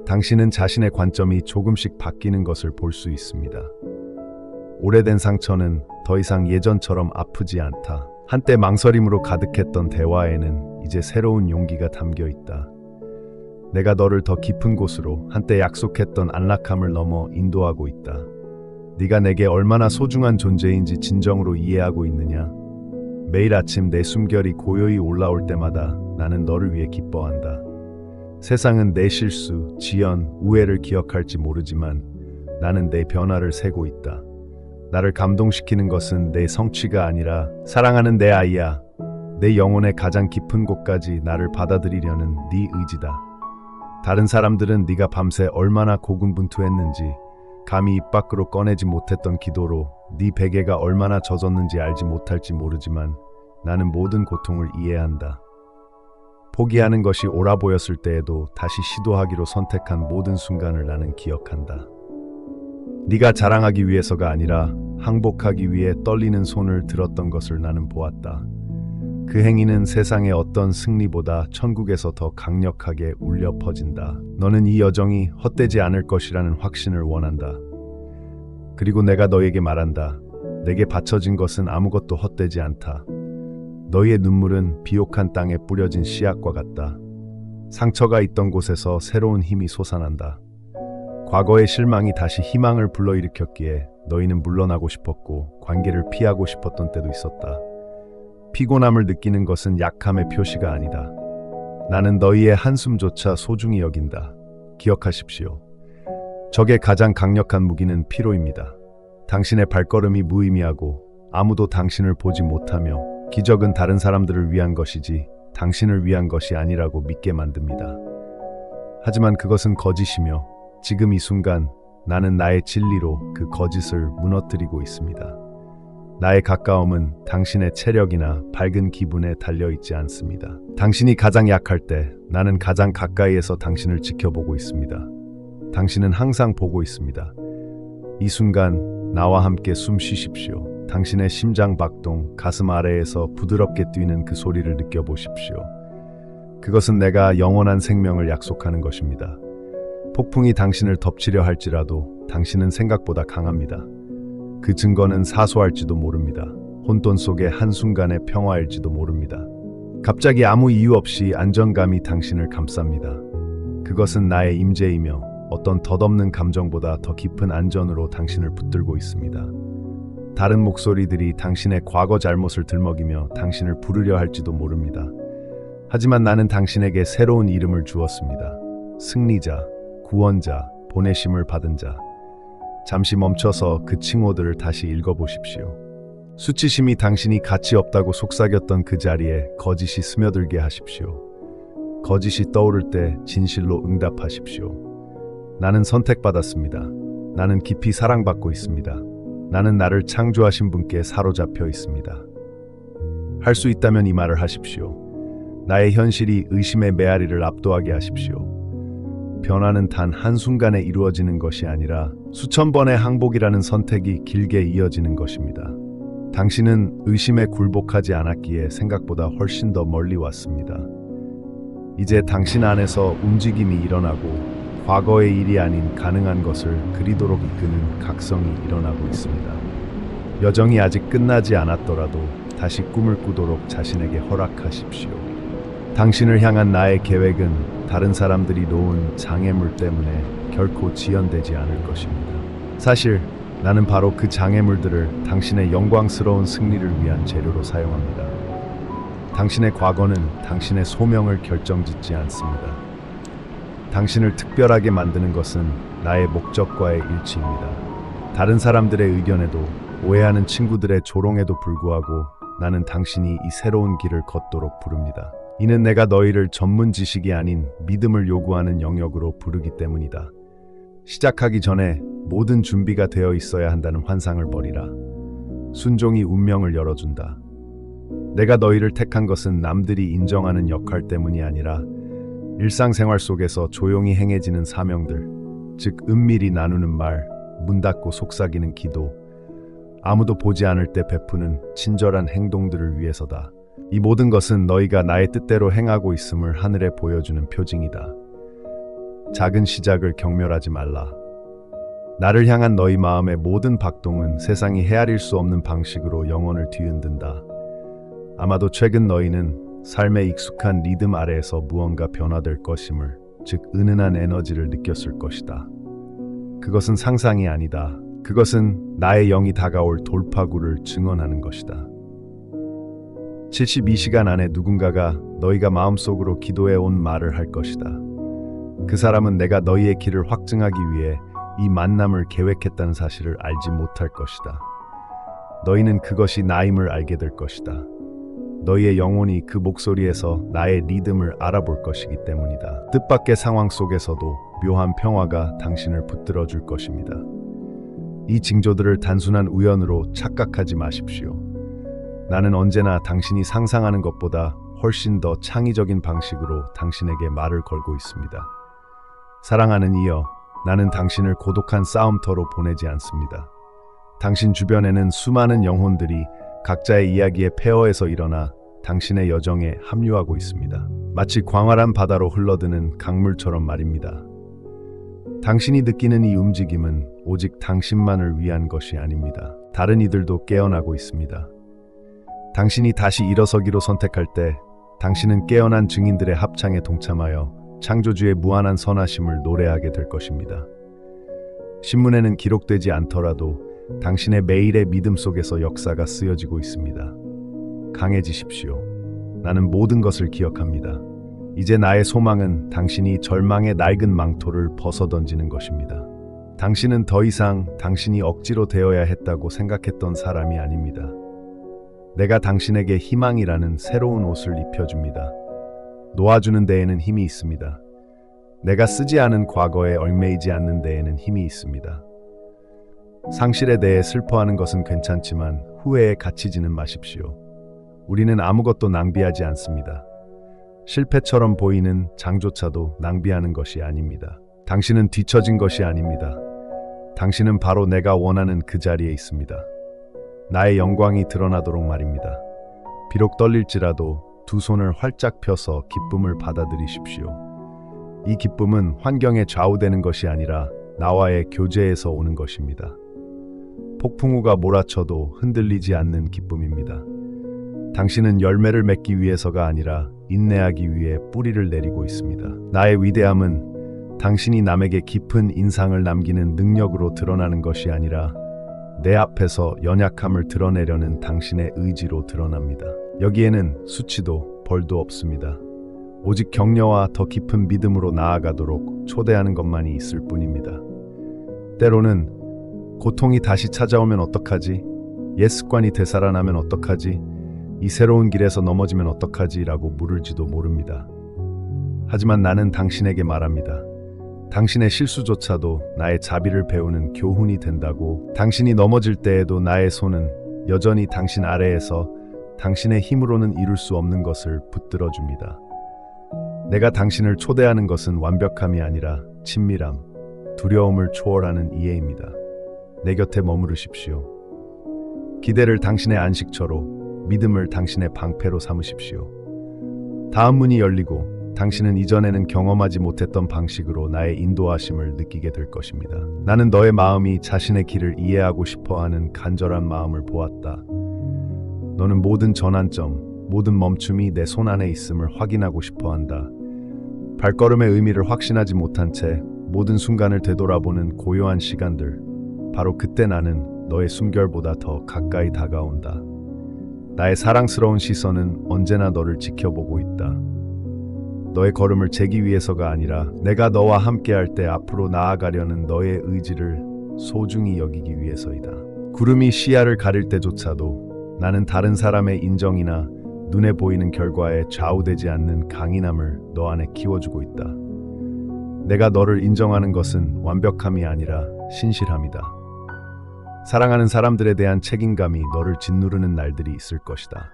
당신은 자신의 관점이 조금씩 바뀌는 것을 볼 수 있습니다. 오래된 상처는 더 이상 예전처럼 아프지 않다. 한때 망설임으로 가득했던 대화에는 이제 새로운 용기가 담겨 있다. 내가 너를 더 깊은 곳으로 한때 약속했던 안락함을 넘어 인도하고 있다. 네가 내게 얼마나 소중한 존재인지 진정으로 이해하고 있느냐? 매일 아침 내 숨결이 고요히 올라올 때마다 나는 너를 위해 기뻐한다. 세상은 내 실수, 지연, 우애를 기억할지 모르지만 나는 내 변화를 세고 있다. 나를 감동시키는 것은 내 성취가 아니라 사랑하는 내 아이야. 내 영혼의 가장 깊은 곳까지 나를 받아들이려는 네 의지다. 다른 사람들은 네가 밤새 얼마나 고군분투했는지, 감히 입 밖으로 꺼내지 못했던 기도로 네 베개가 얼마나 젖었는지 알지 못할지 모르지만 나는 모든 고통을 이해한다. 포기하는 것이 옳아 보였을 때에도 다시 시도하기로 선택한 모든 순간을 나는 기억한다. 네가 자랑하기 위해서가 아니라 항복하기 위해 떨리는 손을 들었던 것을 나는 보았다. 그 행위는 세상의 어떤 승리보다 천국에서 더 강력하게 울려 퍼진다. 너는 이 여정이 헛되지 않을 것이라는 확신을 원한다. 그리고 내가 너에게 말한다. 내게 바쳐진 것은 아무것도 헛되지 않다. 너희의 눈물은 비옥한 땅에 뿌려진 씨앗과 같다. 상처가 있던 곳에서 새로운 힘이 솟아난다. 과거의 실망이 다시 희망을 불러일으켰기에 너희는 물러나고 싶었고 관계를 피하고 싶었던 때도 있었다. 피곤함을 느끼는 것은 약함의 표시가 아니다. 나는 너희의 한숨조차 소중히 여긴다. 기억하십시오. 적의 가장 강력한 무기는 피로입니다. 당신의 발걸음이 무의미하고 아무도 당신을 보지 못하며 기적은 다른 사람들을 위한 것이지 당신을 위한 것이 아니라고 믿게 만듭니다. 하지만 그것은 거짓이며 지금 이 순간 나는 나의 진리로 그 거짓을 무너뜨리고 있습니다. 나의 가까움은 당신의 체력이나 밝은 기분에 달려있지 않습니다. 당신이 가장 약할 때 나는 가장 가까이에서 당신을 지켜보고 있습니다. 당신은 항상 보고 있습니다. 이 순간 나와 함께 숨 쉬십시오. 당신의 심장 박동, 가슴 아래에서 부드럽게 뛰는 그 소리를 느껴보십시오. 그것은 내가 영원한 생명을 약속하는 것입니다. 폭풍이 당신을 덮치려 할지라도 당신은 생각보다 강합니다. 그 증거는 사소할지도 모릅니다. 혼돈 속의 한순간의 평화일지도 모릅니다. 갑자기 아무 이유 없이 안정감이 당신을 감쌉니다. 그것은 나의 임재이며 어떤 덧없는 감정보다 더 깊은 안전으로 당신을 붙들고 있습니다. 다른 목소리들이 당신의 과거 잘못을 들먹이며 당신을 부르려 할지도 모릅니다. 하지만 나는 당신에게 새로운 이름을 주었습니다. 승리자, 구원자, 보내심을 받은 자. 잠시 멈춰서 그 칭호들을 다시 읽어보십시오. 수치심이 당신이 가치 없다고 속삭였던 그 자리에 거짓이 스며들게 하십시오. 거짓이 떠오를 때 진실로 응답하십시오. 나는 선택받았습니다. 나는 깊이 사랑받고 있습니다. 나는 나를 창조하신 분께 사로잡혀 있습니다. 할 수 있다면 이 말을 하십시오. 나의 현실이 의심의 메아리를 압도하게 하십시오. 변화는 단 한순간에 이루어지는 것이 아니라 수천 번의 항복이라는 선택이 길게 이어지는 것입니다. 당신은 의심에 굴복하지 않았기에 생각보다 훨씬 더 멀리 왔습니다. 이제 당신 안에서 움직임이 일어나고 과거의 일이 아닌 가능한 것을 그리도록 이끄는 각성이 일어나고 있습니다. 여정이 아직 끝나지 않았더라도 다시 꿈을 꾸도록 자신에게 허락하십시오. 당신을 향한 나의 계획은 다른 사람들이 놓은 장애물 때문에 결코 지연되지 않을 것입니다. 사실 나는 바로 그 장애물들을 당신의 영광스러운 승리를 위한 재료로 사용합니다. 당신의 과거는 당신의 소명을 결정짓지 않습니다. 당신을 특별하게 만드는 것은 나의 목적과의 일치입니다. 다른 사람들의 의견에도 오해하는 친구들의 조롱에도 불구하고 나는 당신이 이 새로운 길을 걷도록 부릅니다. 이는 내가 너희를 전문 지식이 아닌 믿음을 요구하는 영역으로 부르기 때문이다. 시작하기 전에 모든 준비가 되어 있어야 한다는 환상을 버리라. 순종이 운명을 열어준다. 내가 너희를 택한 것은 남들이 인정하는 역할 때문이 아니라 일상생활 속에서 조용히 행해지는 사명들, 즉 은밀히 나누는 말, 문 닫고 속삭이는 기도, 아무도 보지 않을 때 베푸는 친절한 행동들을 위해서다. 이 모든 것은 너희가 나의 뜻대로 행하고 있음을 하늘에 보여주는 표징이다. 작은 시작을 경멸하지 말라. 나를 향한 너희 마음의 모든 박동은 세상이 헤아릴 수 없는 방식으로 영혼을 뒤흔든다. 아마도 최근 너희는 삶의 익숙한 리듬 아래에서 무언가 변화될 것임을, 즉 은은한 에너지를 느꼈을 것이다. 그것은 상상이 아니다. 그것은 나의 영이 다가올 돌파구를 증언하는 것이다. 72시간 안에 누군가가 너희가 마음속으로 기도해 온 말을 할 것이다. 그 사람은 내가 너희의 길을 확증하기 위해 이 만남을 계획했다는 사실을 알지 못할 것이다. 너희는 그것이 나임을 알게 될 것이다. 너희의 영혼이 그 목소리에서 나의 리듬을 알아볼 것이기 때문이다. 뜻밖의 상황 속에서도 묘한 평화가 당신을 붙들어 줄 것입니다. 이 징조들을 단순한 우연으로 착각하지 마십시오. 나는 언제나 당신이 상상하는 것보다 훨씬 더 창의적인 방식으로 당신에게 말을 걸고 있습니다. 사랑하는 이여, 나는 당신을 고독한 싸움터로 보내지 않습니다. 당신 주변에는 수많은 영혼들이 각자의 이야기의 폐허에서 일어나 당신의 여정에 합류하고 있습니다. 마치 광활한 바다로 흘러드는 강물처럼 말입니다. 당신이 느끼는 이 움직임은 오직 당신만을 위한 것이 아닙니다. 다른 이들도 깨어나고 있습니다. 당신이 다시 일어서기로 선택할 때 당신은 깨어난 증인들의 합창에 동참하여 창조주의 무한한 선하심을 노래하게 될 것입니다. 신문에는 기록되지 않더라도 당신의 매일의 믿음 속에서 역사가 쓰여지고 있습니다. 강해지십시오. 나는 모든 것을 기억합니다. 이제 나의 소망은 당신이 절망의 낡은 망토를 벗어던지는 것입니다. 당신은 더 이상 당신이 억지로 되어야 했다고 생각했던 사람이 아닙니다. 내가 당신에게 희망이라는 새로운 옷을 입혀줍니다. 놓아주는 데에는 힘이 있습니다. 내가 쓰지 않은 과거에 얽매이지 않는 데에는 힘이 있습니다. 상실에 대해 슬퍼하는 것은 괜찮지만 후회에 갇히지는 마십시오. 우리는 아무것도 낭비하지 않습니다. 실패처럼 보이는 장조차도 낭비하는 것이 아닙니다. 당신은 뒤처진 것이 아닙니다. 당신은 바로 내가 원하는 그 자리에 있습니다. 나의 영광이 드러나도록 말입니다. 비록 떨릴지라도 두 손을 활짝 펴서 기쁨을 받아들이십시오. 이 기쁨은 환경에 좌우되는 것이 아니라 나와의 교제에서 오는 것입니다. 폭풍우가 몰아쳐도 흔들리지 않는 기쁨입니다. 당신은 열매를 맺기 위해서가 아니라 인내하기 위해 뿌리를 내리고 있습니다. 나의 위대함은 당신이 남에게 깊은 인상을 남기는 능력으로 드러나는 것이 아니라 내 앞에서 연약함을 드러내려는 당신의 의지로 드러납니다. 여기에는 수치도 벌도 없습니다. 오직 격려와 더 깊은 믿음으로 나아가도록 초대하는 것만이 있을 뿐입니다. 때로는 고통이 다시 찾아오면 어떡하지? 옛 습관이 되살아나면 어떡하지? 이 새로운 길에서 넘어지면 어떡하지? 라고 물을지도 모릅니다. 하지만 나는 당신에게 말합니다. 당신의 실수조차도 나의 자비를 배우는 교훈이 된다고. 당신이 넘어질 때에도 나의 손은 여전히 당신 아래에서 당신의 힘으로는 이룰 수 없는 것을 붙들어 줍니다. 내가 당신을 초대하는 것은 완벽함이 아니라 친밀함, 두려움을 초월하는 이해입니다. 내 곁에 머무르십시오. 기대를 당신의 안식처로, 믿음을 당신의 방패로 삼으십시오. 다음 문이 열리고 당신은 이전에는 경험하지 못했던 방식으로 나의 인도하심을 느끼게 될 것입니다. 나는 너의 마음이 자신의 길을 이해하고 싶어하는 간절한 마음을 보았다. 너는 모든 전환점, 모든 멈춤이 내 손 안에 있음을 확인하고 싶어한다. 발걸음의 의미를 확신하지 못한 채 모든 순간을 되돌아보는 고요한 시간들, 바로 그때 나는 너의 숨결보다 더 가까이 다가온다. 나의 사랑스러운 시선은 언제나 너를 지켜보고 있다. 너의 걸음을 재기 위해서가 아니라 내가 너와 함께할 때 앞으로 나아가려는 너의 의지를 소중히 여기기 위해서이다. 구름이 시야를 가릴 때조차도 나는 다른 사람의 인정이나 눈에 보이는 결과에 좌우되지 않는 강인함을 너 안에 키워주고 있다. 내가 너를 인정하는 것은 완벽함이 아니라 신실함이다. 사랑하는 사람들에 대한 책임감이 너를 짓누르는 날들이 있을 것이다.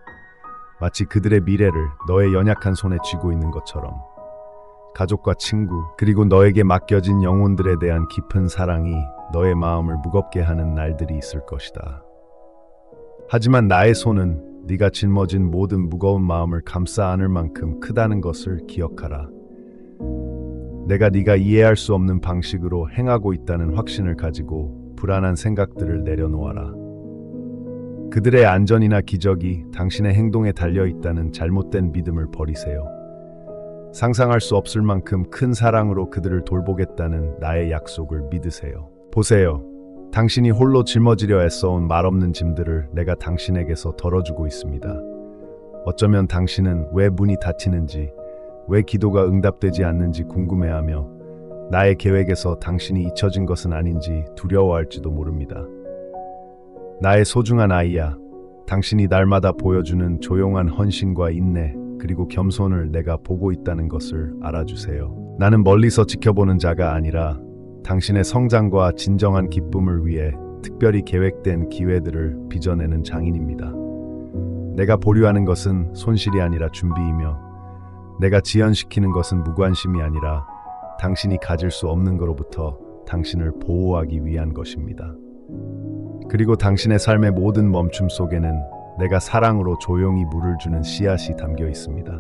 마치 그들의 미래를 너의 연약한 손에 쥐고 있는 것처럼. 가족과 친구, 그리고 너에게 맡겨진 영혼들에 대한 깊은 사랑이 너의 마음을 무겁게 하는 날들이 있을 것이다. 하지만 나의 손은 네가 짊어진 모든 무거운 마음을 감싸 안을 만큼 크다는 것을 기억하라. 내가 네가 이해할 수 없는 방식으로 행하고 있다는 확신을 가지고 불안한 생각들을 내려놓아라. 그들의 안전이나 기적이 당신의 행동에 달려있다는 잘못된 믿음을 버리세요. 상상할 수 없을 만큼 큰 사랑으로 그들을 돌보겠다는 나의 약속을 믿으세요. 보세요. 당신이 홀로 짊어지려 애써온 말없는 짐들을 내가 당신에게서 덜어주고 있습니다. 어쩌면 당신은 왜 문이 닫히는지, 왜 기도가 응답되지 않는지 궁금해하며 나의 계획에서 당신이 잊혀진 것은 아닌지 두려워할지도 모릅니다. 나의 소중한 아이야, 당신이 날마다 보여주는 조용한 헌신과 인내, 그리고 겸손을 내가 보고 있다는 것을 알아주세요. 나는 멀리서 지켜보는 자가 아니라 당신의 성장과 진정한 기쁨을 위해 특별히 계획된 기회들을 빚어내는 장인입니다. 내가 보류하는 것은 손실이 아니라 준비이며 내가 지연시키는 것은 무관심이 아니라 당신이 가질 수 없는 것로부터 당신을 보호하기 위한 것입니다. 그리고 당신의 삶의 모든 멈춤 속에는 내가 사랑으로 조용히 물을 주는 씨앗이 담겨 있습니다.